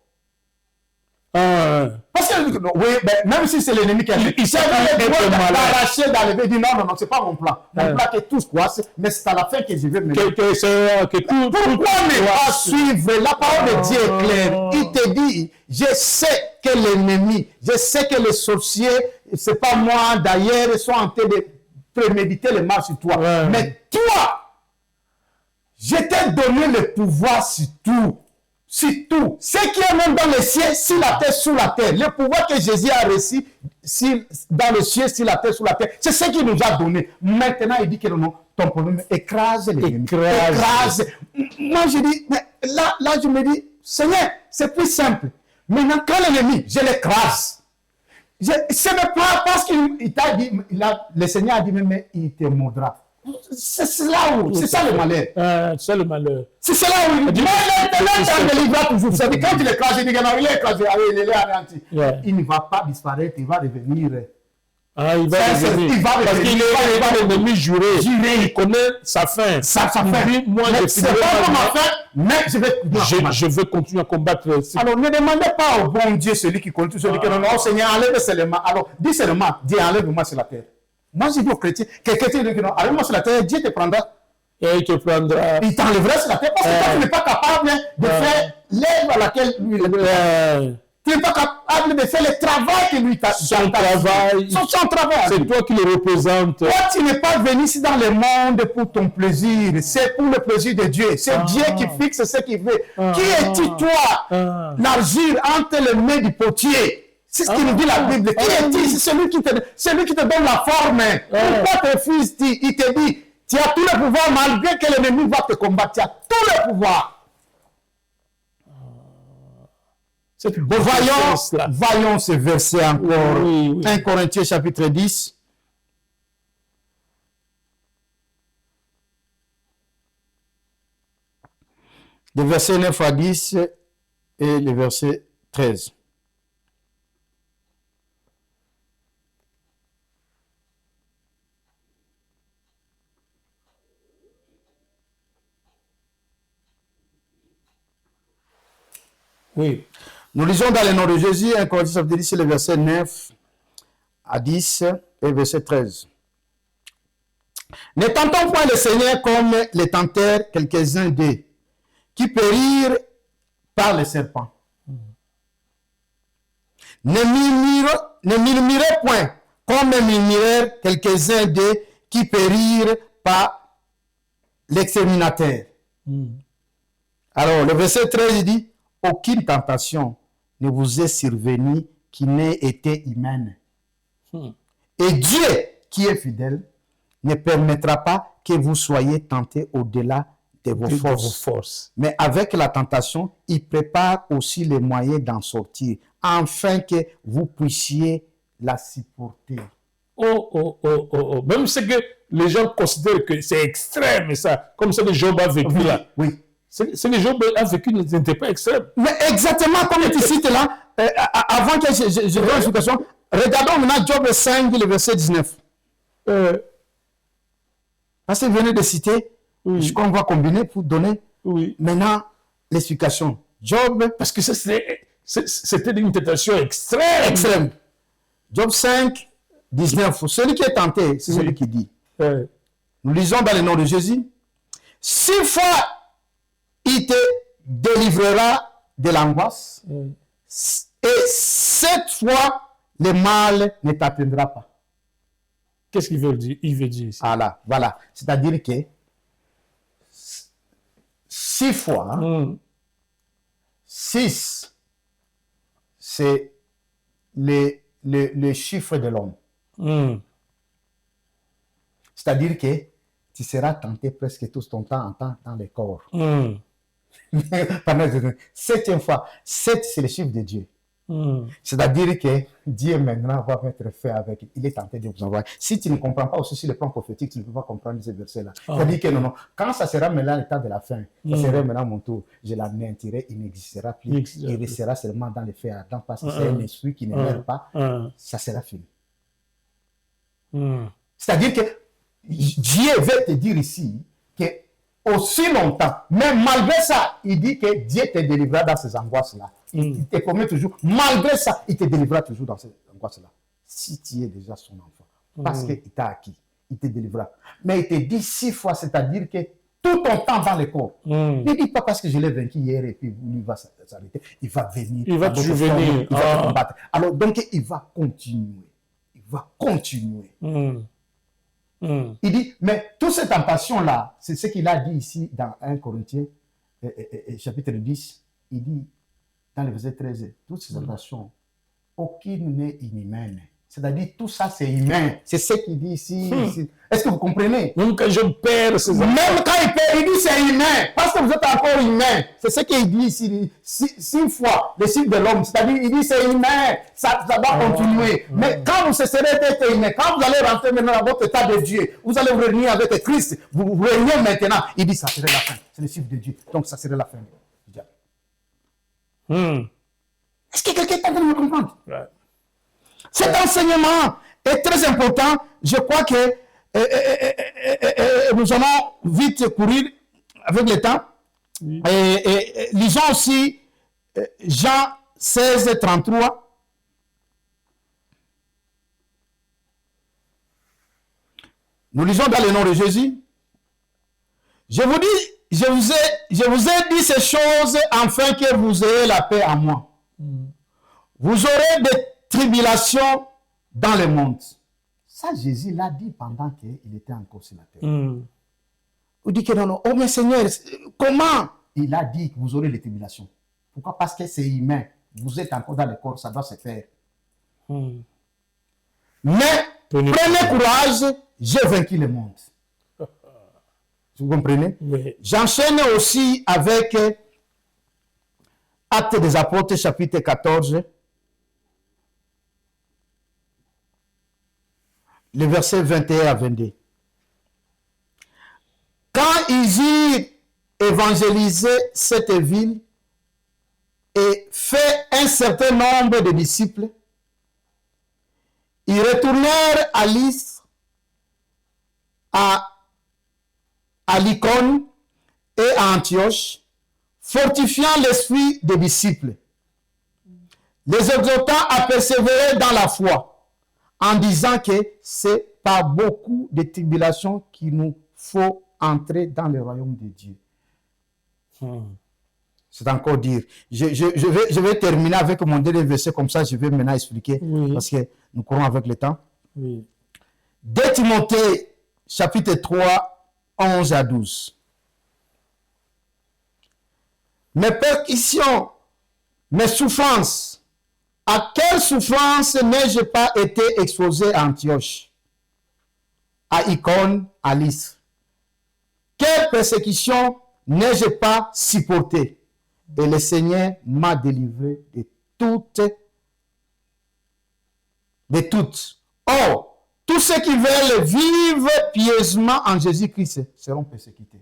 Parce que, oui, même si c'est l'ennemi qui a dit, il s'est arraché d'enlever, il dit non, c'est pas mon plan. Mon plan que tout se croise, mais c'est à la fin que je vais me dire. Pourquoi ne pas suivre la parole de Dieu est claire? Il te dit, je sais que l'ennemi, je sais que les sorciers, c'est pas moi d'ailleurs, ils sont en train de préméditer le mal sur toi. Mais toi, je t'ai donné le pouvoir sur tout. C'est tout. Ce qui est même dans les cieux, sur la terre, sous la terre. Le pouvoir que Jésus a reçu dans le ciel, sur la terre, sous la terre, c'est ce qu'il nous a donné. Maintenant, il dit que non, ton problème, écrase l'ennemi. Écrase. Moi, je dis, mais là, je me dis, Seigneur, c'est plus simple. Maintenant, quand l'ennemi, je l'écrase. Ce n'est pas parce qu'il t'a dit, le Seigneur a dit, mais il te mordra. C'est là où, c'est ça le malheur. C'est le malheur. C'est là où il dit, mais l'Éternel t'en délivrera toujours. C'est quand il est écrasé, il dit que non, il est écrasé, il est anéanti. Il ne va pas disparaître, il va revenir. Il va revenir. Parce qu'il est l'ennemi juré. Il connaît sa fin. Sa fin. Moi, c'est pas comme ma fin, mais je vais continuer à combattre. Alors, ne demandez pas au bon Dieu, celui qui connaît tout, celui qui dit non, Seigneur, enlève seulement. Alors, dis seulement, Dieu, enlève-moi sur la terre. Moi, j'ai dit aux chrétiens, quelqu'un te dit que non, allez-moi sur la terre, Dieu te prendra. Et il te prendra. Il t'enlèvera sur la terre parce que toi, tu n'es pas capable de faire l'œuvre à laquelle lui est. Tu n'es pas capable de faire le travail que lui t'a Son travail. Son travail. C'est toi qui le représentes. Toi, tu n'es pas venu ici dans le monde pour ton plaisir. C'est pour le plaisir de Dieu. C'est Dieu qui fixe ce qu'il veut. Qui es-tu, toi, l'argile entre les mains du potier? C'est ce qui nous dit la Bible. Qui est-il? C'est celui qui te donne la forme. Pourquoi ton fils, il te dit, tu as tout le pouvoir malgré que l'ennemi va te combattre. Tu as tout le pouvoir. Voyons ce verset encore. Oui. 1 Corinthiens chapitre 10. Le verset 9 à 10 et le verset 13. Oui. Nous lisons dans le nom de Jésus, 1 Corinthiens chapitre 10, le verset 9 à 10 et verset 13. Ne tentons point le Seigneur comme les tentèrent quelques-uns d'eux, qui périrent par les serpents. Ne murmurez point comme murmurèrent quelques-uns d'eux, qui périrent par l'exterminateur. Alors, le verset 13, il dit, aucune tentation ne vous est survenue qui n'ait été humaine. Et Dieu, qui est fidèle, ne permettra pas que vous soyez tentés au-delà de vos forces. Mais avec la tentation, il prépare aussi les moyens d'en sortir, afin que vous puissiez la supporter. Même ce que les gens considèrent que c'est extrême, ça, comme ça que Job a vécu là. Oui. Ce que Job a vécu n'était pas extrême. Mais exactement comme tu cites là, avant que je donne l'explication, regardons maintenant Job 5, le verset 19. Parce que vous venez de citer, je crois qu'on va combiner pour donner maintenant l'explication. Job, parce que c'était une tentation extrême. Job 5, 19. Celui qui est tenté, c'est celui qui dit. Nous lisons dans le nom de Jésus. 6 fois, il te délivrera de l'angoisse. Et 7 fois, le mal ne t'atteindra pas. Qu'est-ce qu'il veut dire? Il veut dire ici. Voilà. C'est-à-dire que 6 fois, 6, c'est le chiffre de l'homme. C'est-à-dire que tu seras tenté presque tout ton temps dans le corps. Pendant la 7e fois, 7 c'est le chiffre de Dieu. C'est-à-dire que Dieu maintenant va mettre fait avec. Il est tenté de vous envoyer. Si tu ne comprends pas aussi sur le plan prophétique, tu ne peux pas comprendre ce verset-là. C'est-à-dire que non. Quand ça sera maintenant l'état de la fin, ça sera maintenant mon tour, je l'anéantirai, il n'existera plus. Il restera seulement dans les faits ardents parce que c'est un esprit qui ne meurt pas. Ça sera fini. C'est-à-dire que Dieu veut te dire ici que aussi longtemps, mais malgré ça, il dit que Dieu te délivrera dans ces angoisses-là. Il te promet toujours, malgré ça, il te délivrera toujours dans ces angoisses-là. Si tu es déjà son enfant, parce qu'il t'a acquis, il te délivrera. Mais il te dit 6 fois, c'est-à-dire que tout ton temps dans le corps. Ne dis pas parce que je l'ai vaincu hier et puis il va s'arrêter. Il va venir. Il va toujours venir. Il va te combattre. Alors, donc, il va continuer. Il va continuer. Il dit, mais toute cette tentation-là, c'est ce qu'il a dit ici dans 1 Corinthiens, chapitre 10. Il dit, dans le verset 13, toutes ces tentations, aucune n'est inhumaine. C'est-à-dire, tout ça, c'est humain. C'est ce qu'il dit ici. Est-ce que vous comprenez? Même quand je perds ces enfants. Même quand il perd, il dit c'est humain. Parce que vous êtes encore humain. C'est ce qu'il dit ici. 6 fois le cycle de l'homme. C'est-à-dire, il dit c'est humain. Ça va continuer. Mais quand vous cesserez d'être humain, quand vous allez rentrer maintenant dans votre état de Dieu, vous allez vous réunir avec Christ. Vous réunissez maintenant. Il dit ça serait la fin. C'est le cycle de Dieu. Donc, ça serait la fin du diable. Est-ce que quelqu'un est en train de me comprendre? Cet enseignement est très important. Je crois que nous allons vite courir avec le temps. Lisons aussi Jean 16, 33. Nous lisons dans le nom de Jésus. Je vous ai dit ces choses afin que vous ayez la paix en moi. Vous aurez des tribulations dans le monde. Ça, Jésus l'a dit pendant qu'il était encore sur la terre. Vous dites que non, oh mais Seigneur, comment? Il a dit que vous aurez des tribulations. Pourquoi? Parce que c'est humain. Vous êtes encore dans le corps, ça doit se faire. Mais prenez courage, j'ai vaincu le monde. Vous comprenez? Oui. J'enchaîne aussi avec Actes des Apôtres, chapitre 14, le verset 21 à 22. Quand ils eurent évangélisé cette ville et fait un certain nombre de disciples, ils retournèrent à Lystre, à l'Icône et à Antioche, fortifiant l'esprit des disciples, les exhortant à persévérer dans la foi, en disant que c'est par beaucoup de tribulations qu'il nous faut entrer dans le royaume de Dieu. C'est encore dire. Je vais terminer avec mon dernier verset, comme ça je vais maintenant expliquer, parce que nous courons avec le temps. 2 Timothée, chapitre 3, 11 à 12. Mes persécutions, mes souffrances, à quelle souffrance n'ai-je pas été exposé à Antioche, à Icône, à Lystre? Quelle persécution n'ai-je pas supporté? Et le Seigneur m'a délivré de toutes. Or, tous ceux qui veulent vivre pieusement en Jésus-Christ seront persécutés.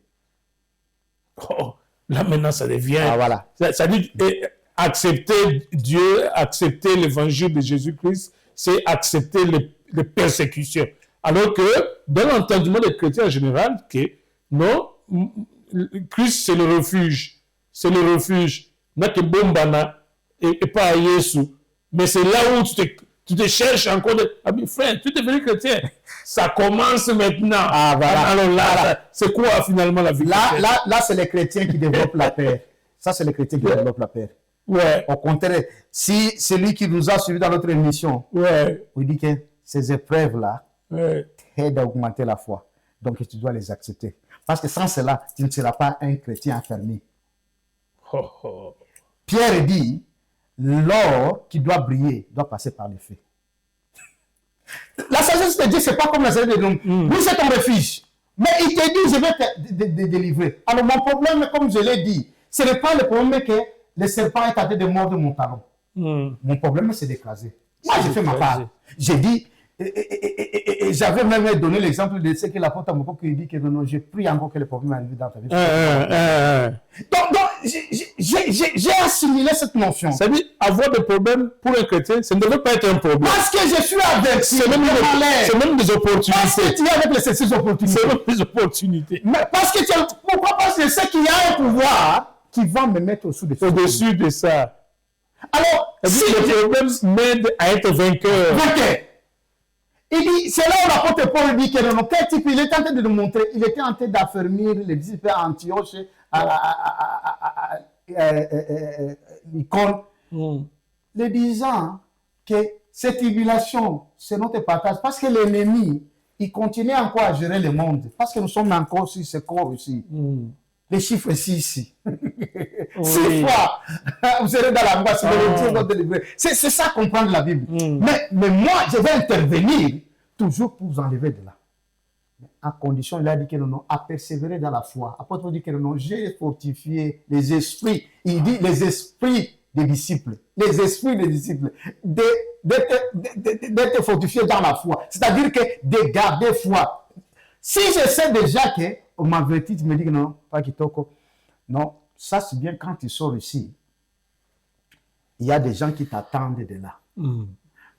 Oh, là maintenant ça devient... Ah, voilà. Ça dit accepter Dieu, accepter l'évangile de Jésus-Christ, c'est accepter les persécutions. Alors que dans l'entendement des chrétiens en général, que non, Christ c'est le refuge. C'est le refuge. N'a que Bombana et pas à Jésus. Mais c'est là où tu te cherches encore. Ah mais frère, tu es devenu chrétien. Ça commence maintenant. Ah voilà. Alors là, c'est quoi finalement la vie? Là c'est les chrétiens qui développent la paix. Ça, c'est les chrétiens qui développent la paix. Ouais. Au contraire, si celui qui nous a suivis dans notre émission, vous dit que ces épreuves-là aident à augmenter la foi. Donc, tu dois les accepter. Parce que sans cela, tu ne seras pas un chrétien enfermé. Pierre dit, l'or qui doit briller doit passer par le feu. La sagesse de Dieu, ce n'est pas comme la sagesse de l'homme. Oui, c'est ton refuge. Mais il te dit, je vais te délivrer. Alors, mon problème, comme je l'ai dit, ce n'est pas le problème que le serpent est tenté de mordre mon talon. Mon problème, c'est d'écraser. Moi, j'ai fait ma part. J'ai dit, et j'avais même donné l'exemple de ce que l'apôtre Amoko qui dit que non, j'ai pris encore que le problème arrive dans ta vie. Donc j'ai assimilé cette notion. Ça veut dire, avoir des problèmes pour un chrétien, ça ne devrait pas être un problème. Parce que je suis averti. C'est même des opportunités. Parce que tu es avec ces opportunités. C'est même des opportunités. Mais parce que pourquoi? Parce que je sais qu'il y a un pouvoir qui va me mettre au-dessus de ça. Alors, si le problème m'aide à être vainqueur. Il dit, c'est là où l'apôtre Paul dit que non, quel type il était en train de nous montrer, il était en train d'affermir les disciples à Antioche, à l'Icône, les disant que cette tribulation, c'est notre partage, parce que l'ennemi, il continue encore à gérer le monde, parce que nous sommes encore sur ce corps ici. Les chiffres ici. 6 fois, vous serez dans la voie, c'est ça comprendre la Bible. Mais moi, je vais intervenir toujours pour vous enlever de là. À condition, il a dit que non, à persévérer dans la foi. Après, il dit que non, j'ai fortifié les esprits. Il dit les esprits des disciples. Les esprits des disciples. D'être fortifiés dans la foi. C'est-à-dire que de garder foi. Si je sais déjà que on m'avertit, tu me dis que non, pas Kitoko. Non, ça c'est bien quand tu sors ici. Il y a des gens qui t'attendent de là.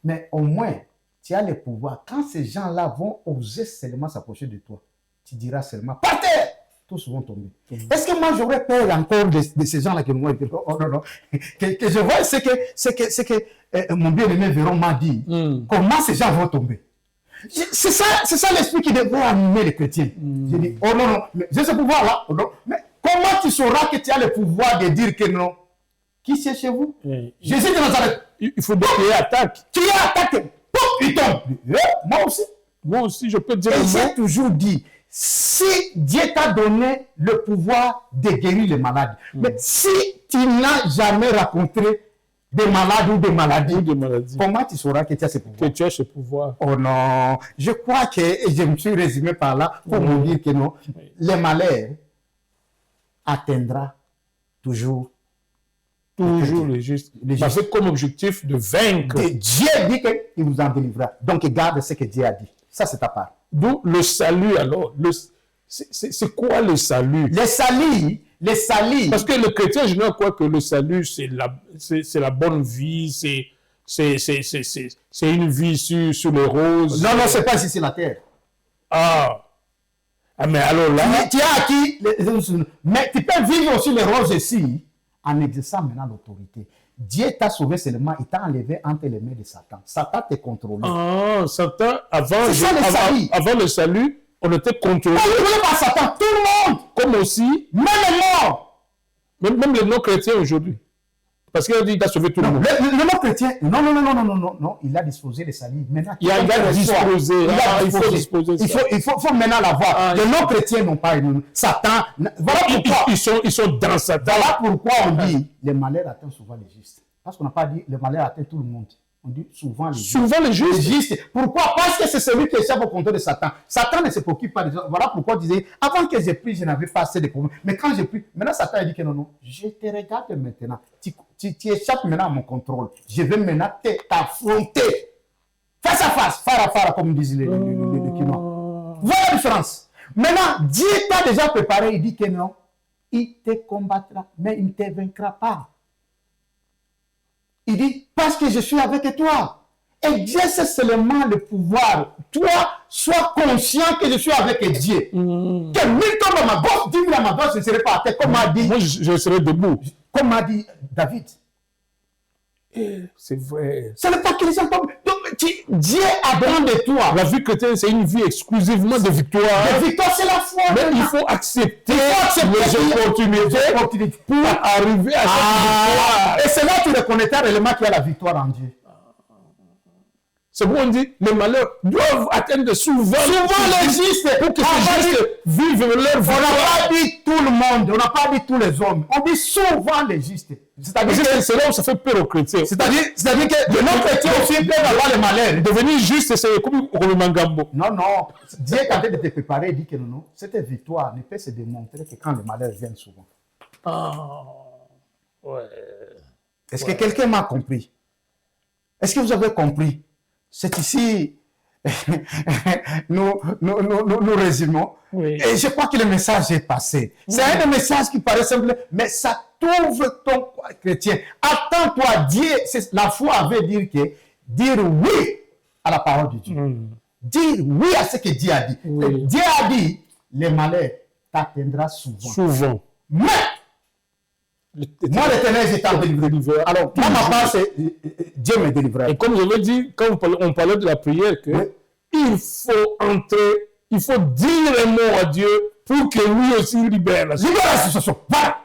Mais au moins, tu as le pouvoir. Quand ces gens-là vont oser seulement s'approcher de toi, tu diras seulement, par terre, tous vont tomber. Est-ce que moi j'aurais peur encore de ces gens-là qui vont être... Oh non, non. Que je vois, c'est que mon bien-aimé Véron m'a dit, comment ces gens vont tomber. C'est ça l'esprit qui devrait animer les chrétiens. J'ai dit, oh non, non, j'ai ce pouvoir-là. Oh non. Mais comment tu sauras que tu as le pouvoir de dire que non? Qui c'est chez vous? Jésus de Nazareth. il faudrait qu'il attaque. Tu es attaqué, pouf, il tombe. Moi aussi, je peux dire Et le j'ai mot. toujours dit, si Dieu t'a donné le pouvoir de guérir les malades, mais si tu n'as jamais rencontré des malades ou des maladies, Ou des maladies. comment tu sauras que tu as ce pouvoir? Que tu as ce pouvoir. Oh non, je crois que je me suis résumé par là pour me dire que non, les malheurs atteindra toujours. Toujours les justes. Les Parce que justes. comme objectif de vaincre. Et Dieu dit qu'il vous en délivrera. Donc garde ce que Dieu a dit. Ça, c'est ta part. D'où le salut alors. C'est quoi le salut? Les salis. Parce que le chrétien en général croit que le salut, c'est la bonne vie, c'est une vie sur les roses. Non, non, c'est pas ici, c'est la terre. Ah, mais alors là, Tu as acquis, mais tu peux vivre sur les roses ici en exerçant maintenant l'autorité. Dieu t'a sauvé seulement, il t'a enlevé entre les mains de Satan. Satan t'a contrôlé. Satan, C'est ça, le salut. avant le salut, on était contrôlé. Contrôlé par Satan, tout le monde, Comme aussi, même les morts. même les non-chrétiens aujourd'hui. Parce qu'il a dit qu'il a sauvé tout le Non, monde. le non-chrétien, non, il a disposé les salis. Maintenant, Il a disposé. Il faut disposer ça. Il faut maintenant l'avoir. Les non-chrétiens n'ont pas une. Satan, voilà pourquoi. Ils sont dans Satan. Voilà pourquoi on dit les malheurs atteignent souvent les justes. Parce qu'on n'a pas dit les malheurs atteignent tout le monde. On dit souvent les justes. Souvent les justes. Les justes. Pourquoi? Parce que c'est celui qui échappe au contrôle de Satan. Satan ne se préoccupe pas des autres. Voilà pourquoi on disait, avant que j'ai pris, je n'avais pas assez de problèmes. Mais quand j'ai pris, maintenant Satan a dit que non, je te regarde maintenant. Tu échappes maintenant à mon contrôle. Je vais maintenant t'affronter. Face à face, fara, comme disent les Quinois. Voilà la différence. Maintenant, Dieu t'a déjà préparé, il dit que non, il te combattra, mais il ne te vaincra pas. Il dit, parce que je suis avec toi. Exerce seulement le pouvoir. Toi, sois conscient que je suis avec Dieu. Que 1000 tombent à ma gauche, 10 000 à ma gauche, je ne serai pas à terre. Comme a dit, Moi, je serai debout. comme a dit David. C'est vrai. Ce n'est pas que les gens tombent. Donc, Dieu a besoin de toi. La vie chrétienne, c'est une vie exclusivement de victoire. La victoire, c'est la foi. Mais il faut accepter accepter les opportunités pour arriver à cette victoire. Et c'est là que tu reconnaîtras réellement qu'il y a la victoire en Dieu. C'est pourquoi on dit les malheurs doivent atteindre souvent les justes. pour que ces justes vivent leur vie. On n'a pas dit tout le monde, on n'a pas dit tous les hommes. On dit souvent les justes. C'est-à-dire que C'est là où ça fait peur aux chrétiens. c'est-à-dire que de nos chrétiens aussi peuvent avoir les malheurs. Devenir juste, c'est comme Mangambo. Non, Dieu est en train de te préparer, il dit que non, cette victoire ne peut se démontrer que quand les malheurs viennent souvent. Ouais. Est-ce que quelqu'un m'a compris? Est-ce que vous avez compris? C'est ici, nous résumons. Oui. Et je crois que le message est passé. C'est un message qui paraît simple, mais ça t'ouvre ton chrétien. Attends-toi, Dieu, la foi veut dire que dire oui à la parole de Dieu. Dire oui à ce que Dieu a dit. Oui. Dieu a dit, les malheurs t'atteindront souvent. Mais, moi, l'Éternel, je t'en délivrerai. Alors, moi, ma part, c'est Dieu me délivrera. Et comme je l'ai dit, quand on parlait de la prière, que il faut entrer, il faut dire un mot à Dieu pour que lui aussi libère la situation. Libère la situation. Voilà.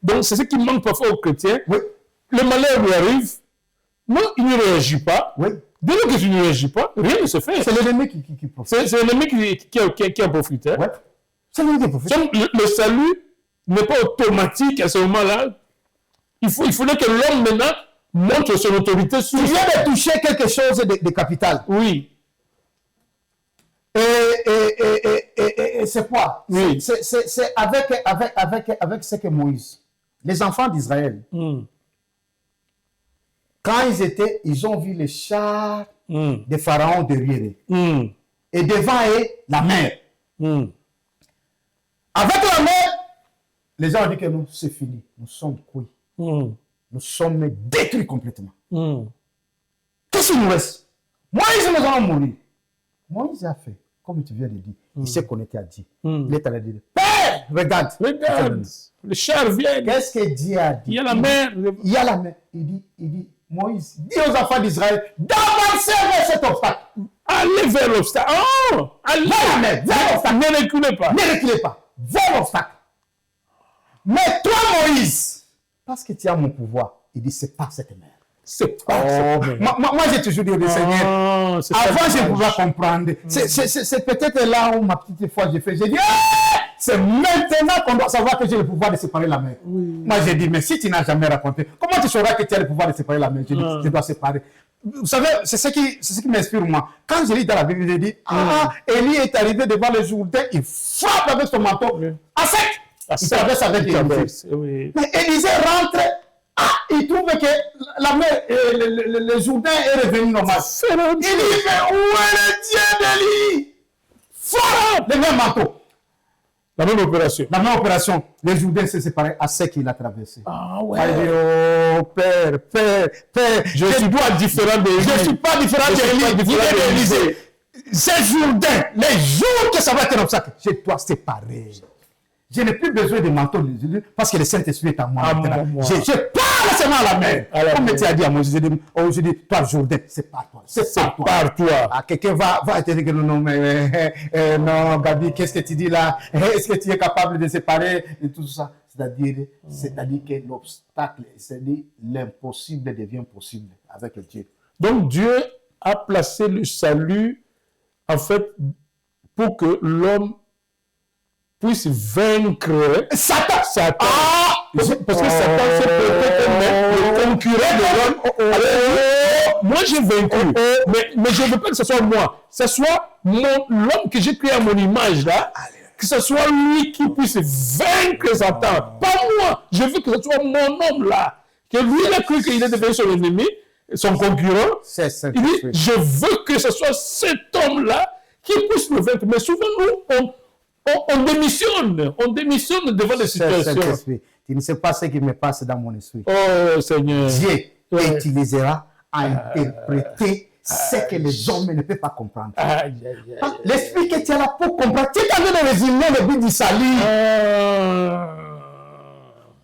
Donc, c'est ce qui manque parfois aux chrétiens. Oui. Le malheur lui arrive. Non, il ne réagit pas. Oui. Dès lors que tu ne réagis pas, rien ne se fait. C'est l'ennemi qui profite. C'est l'ennemi qui en profite. Hein. Ouais. C'est l'ennemi qui profite. Donc, le salut n'est pas automatique à ce moment-là. Il faudrait que l'homme maintenant montre son autorité sur. Tu viens de toucher quelque chose de capital. Oui. Et c'est quoi? Oui. C'est avec ce que Moïse, les enfants d'Israël, quand ils ont vu les chars de Pharaon derrière eux. Et devant eux, la mer. Avec la mer, les gens ont dit que nous, c'est fini. Nous sommes cuits. Nous sommes détruits complètement. Qu'est-ce qu'il nous reste? Moïse, nous allons mourir. Moïse a fait, comme tu viens de dire, il s'est connecté à Dieu. Il est allé dire, Père, regarde. Les chars viennent. Qu'est-ce que Dieu a dit? Il y a la mer. Il y a la mer. Il dit, Moïse, dis aux enfants d'Israël d'avancer vers cet obstacle. Allez vers l'obstacle. Oh, allez vers la mer, vers l'obstacle. Ne reculez pas. Ne reculez pas. Vers l'obstacle. Mais toi, Moïse, parce que tu as mon pouvoir, il dit, c'est pas cette mer. C'est pas moi, j'ai toujours dit au Seigneur, avant, je pouvais comprendre. C'est peut-être là où ma petite foi, j'ai dit, c'est maintenant qu'on doit savoir que j'ai le pouvoir de séparer la mer. Moi, j'ai dit, mais si tu n'as jamais raconté, comment tu sauras que tu as le pouvoir de séparer la mer? J'ai dit, je dois séparer. Vous savez, c'est ce qui m'inspire moi. Quand je lis dans la Bible, je dis, Élie est arrivé devant le Jourdain, il frappe avec son manteau, à sec. Il traverse avec Élisée. Mais Élisée rentre, il trouve que la mer, le Jourdain est revenu normal. Il dit, mais où est le Dieu d'Élie? Frappe le même manteau. La même opération. La même opération. Le Jourdain s'est séparé à sec qu'il a traversé. Ah ouais. Il dit, oh Père, je suis pas différent de Je ne suis pas différent d'Élisée. C'est Jourdain. Les jours que ça va être un obstacle, je dois séparer. Je n'ai plus besoin de manteau parce que le Saint-Esprit est à moi. Je parle seulement à la mer. Comme tu as dit à moi, je dis, toi, Jourdain, c'est pas toi. C'est pas toi. Quelqu'un va te dire que non, non, Gabi, qu'est-ce que tu dis là? Est-ce que tu es capable de séparer et tout ça? C'est-à-dire que l'obstacle, c'est-à-dire l'impossible devient possible avec Dieu. Donc Dieu a placé le salut, en fait, pour que l'homme puisse vaincre Satan. Parce que Satan, c'est peut-être le concurrent de l'homme. Moi, j'ai vaincu. Mais je ne veux pas que ce soit moi. Que ce soit l'homme que j'ai créé à mon image, là. Que ce soit lui qui puisse vaincre Satan. Pas moi. Je veux que ce soit mon homme, là. Que lui, il a cru qu'il est devenu son ennemi, son concurrent. Il dit, je veux que ce soit cet homme-là qui puisse le vaincre. Mais souvent, nous, on démissionne devant les situations. Tu ne sais pas ce qui me passe dans mon esprit. Oh Seigneur. Dieu utilisera à interpréter ce que les hommes ne peuvent pas comprendre. L'esprit que tu as là pour comprendre, tu es en train de résumer le but du salut.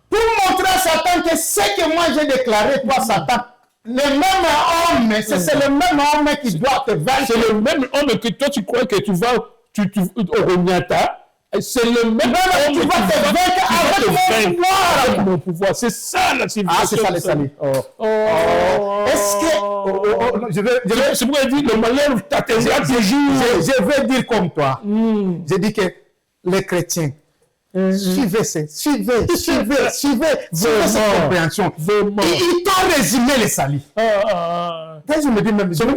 Pour montrer à Satan que ce que moi j'ai déclaré, toi Satan, le même homme, c'est le même homme qui doit te vaincre. C'est le même homme que toi tu crois que tu vas au Ronyata. C'est le même homme qui va te vaincre avec mon pouvoir. C'est ça la civilisation. C'est ça le salut. Est-ce que... C'est pourquoi il dit, le malheur t'atteindra toujours. Je veux dire comme toi. Je dis que les chrétiens, suivez cette compréhension. Ils t'ont résumé le salut. Je me dis même, je n'ai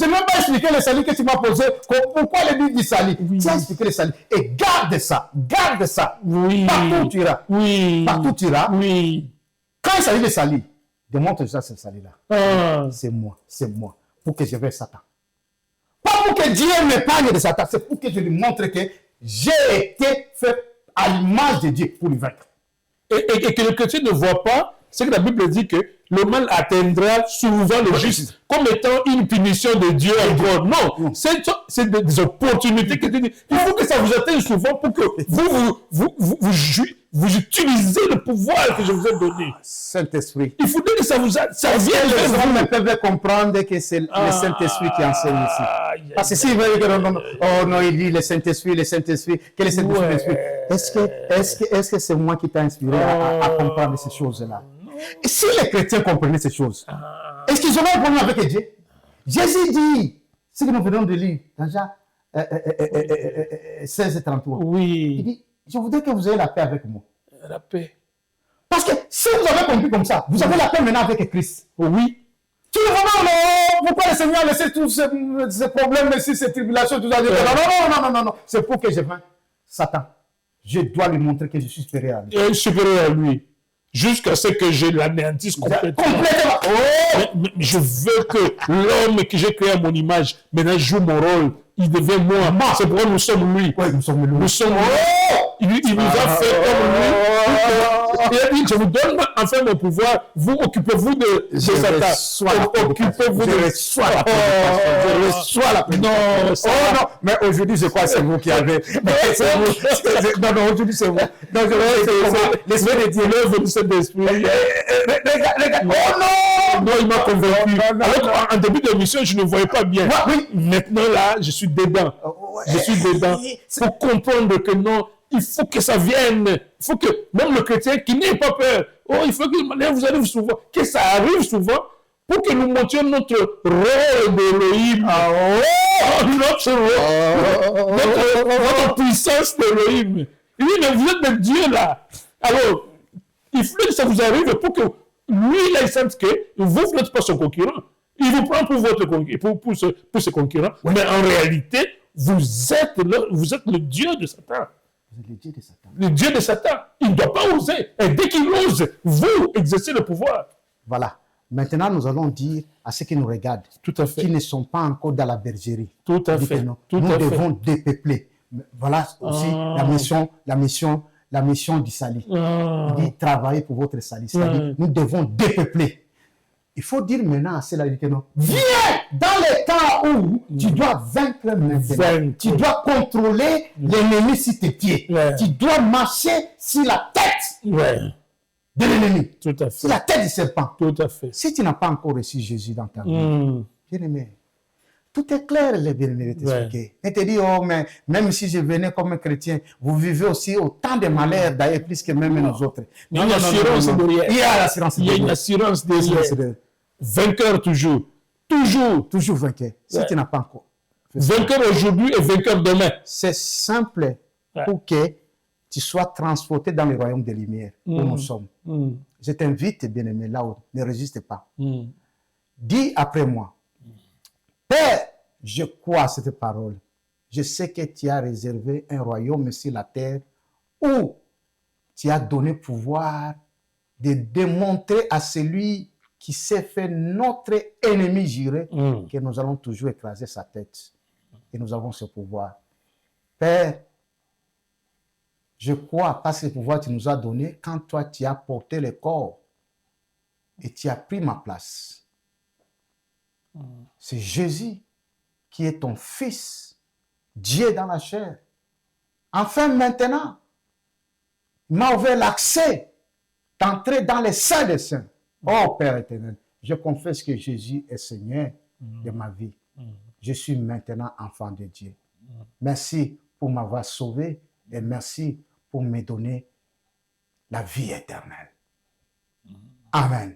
même pas expliqué le salut que tu m'as posé. Pourquoi le but du salut? Tu as expliqué le salut. Et garde ça. Partout tu iras. Partout tu iras. Quand il s'agit de salut, démontre ça, ce salut-là. C'est moi. Pour que je veuille Satan. Pas pour que Dieu m'épargne de Satan. C'est pour que je lui montre que j'ai été fait à l'image de Dieu pour lui vaincre. Et que le chrétien ne voit pas, c'est que la Bible dit que le mal atteindra souvent le juste comme étant une punition de Dieu encore. Non, c'est des opportunités que Dieu dit. Il faut que ça vous atteigne souvent pour que vous utilisez le pouvoir que je vous ai donné. Saint-Esprit. Il faut que ça vienne. Les hommes peuvent comprendre que c'est le Saint-Esprit qui enseigne ici. Parce que s'ils veulent que non, il dit le Saint-Esprit, quel est le Saint-Esprit? Est-ce que c'est moi qui t'ai inspiré à comprendre ces choses-là? Et si les chrétiens comprenaient ces choses, est-ce qu'ils auraient un problème avec Dieu? Jésus dit, ce que nous venons de lire dans Jean 16:33. Il dit, je voudrais que vous ayez la paix avec moi. La paix. Parce que si vous avez compris comme ça, vous avez la paix maintenant avec Christ. Oui. Tu veux vraiment, pourquoi le Seigneur a laissé tous ces problèmes, ces tribulations, tout ça? Non. C'est pour que je vainque Satan. Je dois lui montrer que je suis supérieur à lui. Supérieur à lui. Jusqu'à ce que je l'anéantisse complètement. Mais je veux que l'homme que j'ai créé à mon image, maintenant joue mon rôle. Il devient moi. C'est pourquoi nous sommes lui. Nous sommes lui. Il nous a fait comme lui. Il a dit, je vous donne enfin mon pouvoir. Vous occupez-vous de Satan. Occupez-vous de... Je reçois la prédication. Non. Mais aujourd'hui, je crois que c'est vous qui avez... Non, aujourd'hui, c'est vous. L'esprit de Dieu, l'œuvre du Saint-Esprit. Regarde. Non, il m'a convaincu. Alors qu'en début de l'émission, je ne voyais pas bien. Maintenant, là, je suis dedans. Pour comprendre que non, il faut que ça vienne. Il faut que même le chrétien qui n'ait pas peur, il faut que vous arrive souvent, que ça arrive souvent, pour que nous montrions notre rôle d'Élohim. Notre puissance d'Élohim. Il dit, mais vous êtes de Dieu là. Alors, il faut que ça vous arrive pour que lui, là, il sente que vous n'êtes pas son concurrent. Il vous prend pour votre pour ce concurrent. Ouais. Mais en réalité, vous êtes le Dieu de Satan. Vous êtes le Dieu de Satan. Le Dieu de Satan. Il ne doit pas oser. Et dès qu'il ose, vous exercez le pouvoir. Voilà. Maintenant, nous allons dire à ceux qui nous regardent, tout à fait, qui ne sont pas encore dans la bergerie. Tout à fait. Nous devons dépeupler. Voilà aussi la mission du salut. Il dit travailler pour votre salut. C'est-à-dire, nous devons dépeupler. Il faut dire maintenant à ceux-là, viens dans les temps où tu dois vaincre maintenant. Tu dois contrôler l'ennemi sur tes pieds. Tu dois marcher sur la tête de l'ennemi. Tout à fait. Sur la tête du serpent. Tout à fait. Si tu n'as pas encore reçu Jésus dans ta vie, bien-aimé, tout est clair, les bien-aimés, de t'expliquer. Et te dire, oh, mais même si je venais comme un chrétien, vous vivez aussi autant de malheurs, d'ailleurs, plus que même nous autres. Il y a une assurance derrière. Il y a l'assurance derrière. Il y a une assurance derrière. Vainqueur toujours. Toujours vainqueur. Si tu n'as pas encore. Vainqueur aujourd'hui et vainqueur demain. C'est simple pour que tu sois transporté dans le royaume des lumières où nous sommes. Je t'invite, bien-aimé, là-haut. Ne résiste pas. Dis après moi. Père, je crois à cette parole. Je sais que tu as réservé un royaume sur la terre où tu as donné pouvoir de démontrer à celui qui s'est fait notre ennemi juré que nous allons toujours écraser sa tête. Et nous avons ce pouvoir. Père, je crois parce que le pouvoir que tu nous as donné quand toi tu as porté le corps et tu as pris ma place. C'est Jésus qui est ton fils, Dieu dans la chair. Enfin maintenant, il m'a ouvert l'accès d'entrer dans les saints des saints. Oh Père éternel, je confesse que Jésus est Seigneur de ma vie. Je suis maintenant enfant de Dieu. Merci pour m'avoir sauvé et merci pour me donner la vie éternelle. Amen.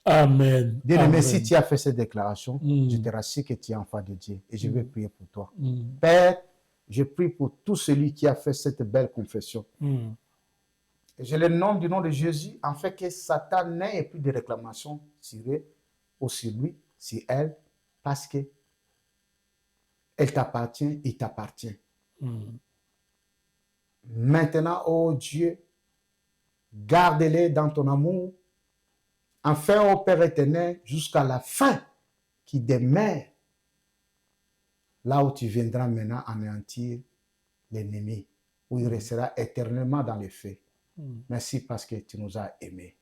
Amen. Bien-aimé, si tu as fait cette déclaration, je te rassure que tu es enfant de Dieu et je vais prier pour toi. Père, je prie pour tout celui qui a fait cette belle confession. Et je le nomme du nom de Jésus, en fait que Satan n'ait plus de réclamation sur eux ou sur lui, sur elle, parce que elle t'appartient, il t'appartient. Maintenant, oh Dieu, garde-les dans ton amour, enfin, ô Père éternel, jusqu'à la fin qui demeure, là où tu viendras maintenant anéantir l'ennemi, où il restera éternellement dans les feux. Merci parce que tu nous as aimés.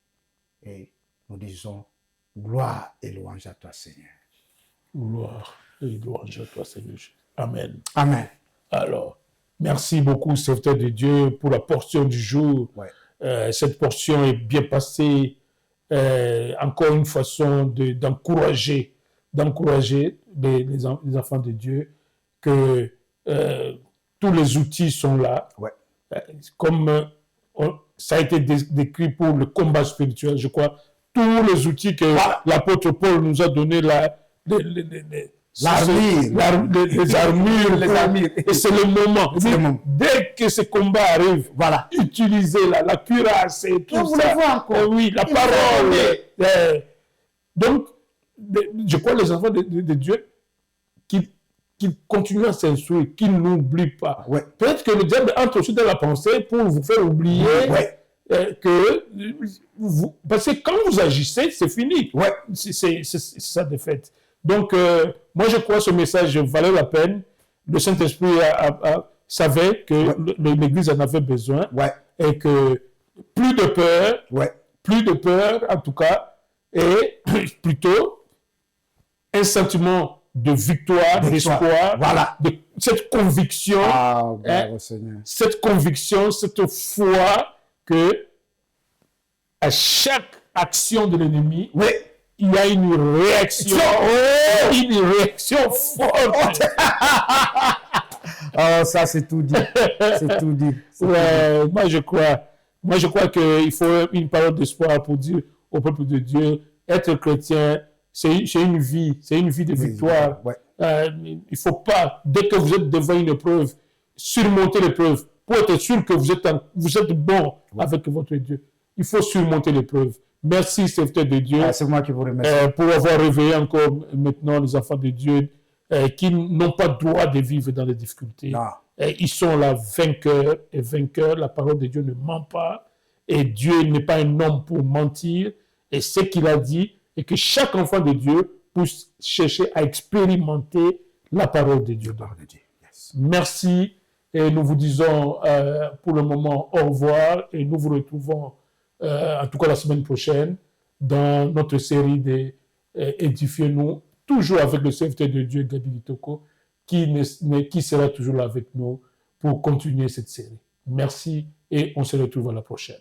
Et nous disons gloire et louange à toi, Seigneur. Gloire et louange à toi, Seigneur. Amen. Amen. Alors, merci beaucoup, serviteur de Dieu, pour la portion du jour. Cette portion est bien passée. Encore une façon d'encourager les enfants de Dieu que tous les outils sont là. Comme ça a été décrit pour le combat spirituel, je crois, tous les outils que l'apôtre Paul nous a donnés là, les armures. Et c'est le moment. Dès que ce combat arrive, utilisez la cuirasse et tout ça. Oui, la parole. Donc, je crois les enfants de Dieu qui continuent à s'instruire, qui n'oublient pas. Peut-être que le diable entre aussi dans la pensée pour vous faire oublier que parce que quand vous agissez, c'est fini. C'est sa défaite. Donc, moi, je crois que ce message valait la peine. Le Saint-Esprit savait que l'Église en avait besoin et que plus de peur, en tout cas, et plutôt un sentiment de victoire, d'espoir, de cette conviction, cette foi que à chaque action de l'ennemi, il y a une réaction, une réaction forte. Oh, ça c'est tout dit. C'est tout dit. Moi je crois qu'il faut une parole d'espoir pour dire au peuple de Dieu, être chrétien, c'est une vie de victoire. Ouais. Il ne faut pas, dès que vous êtes devant une épreuve, surmonter l'épreuve pour être sûr que vous êtes bon avec votre Dieu. Il faut surmonter l'épreuve. Merci, serviteur de Dieu, C'est moi qui vous remercie. pour avoir réveillé encore maintenant les enfants de Dieu qui n'ont pas droit de vivre dans les difficultés. Non. Ils sont là vainqueurs et vainqueurs. La parole de Dieu ne ment pas. Et Dieu n'est pas un homme pour mentir. Et ce qu'il a dit est que chaque enfant de Dieu puisse chercher à expérimenter la parole de Dieu. Yes. Merci. Et nous vous disons pour le moment au revoir. Et nous vous retrouvons en tout cas la semaine prochaine dans notre série de Édifiez-nous, toujours avec le serviteur de Dieu, Gabi Litoko, qui sera toujours là avec nous pour continuer cette série. Merci et on se retrouve à la prochaine.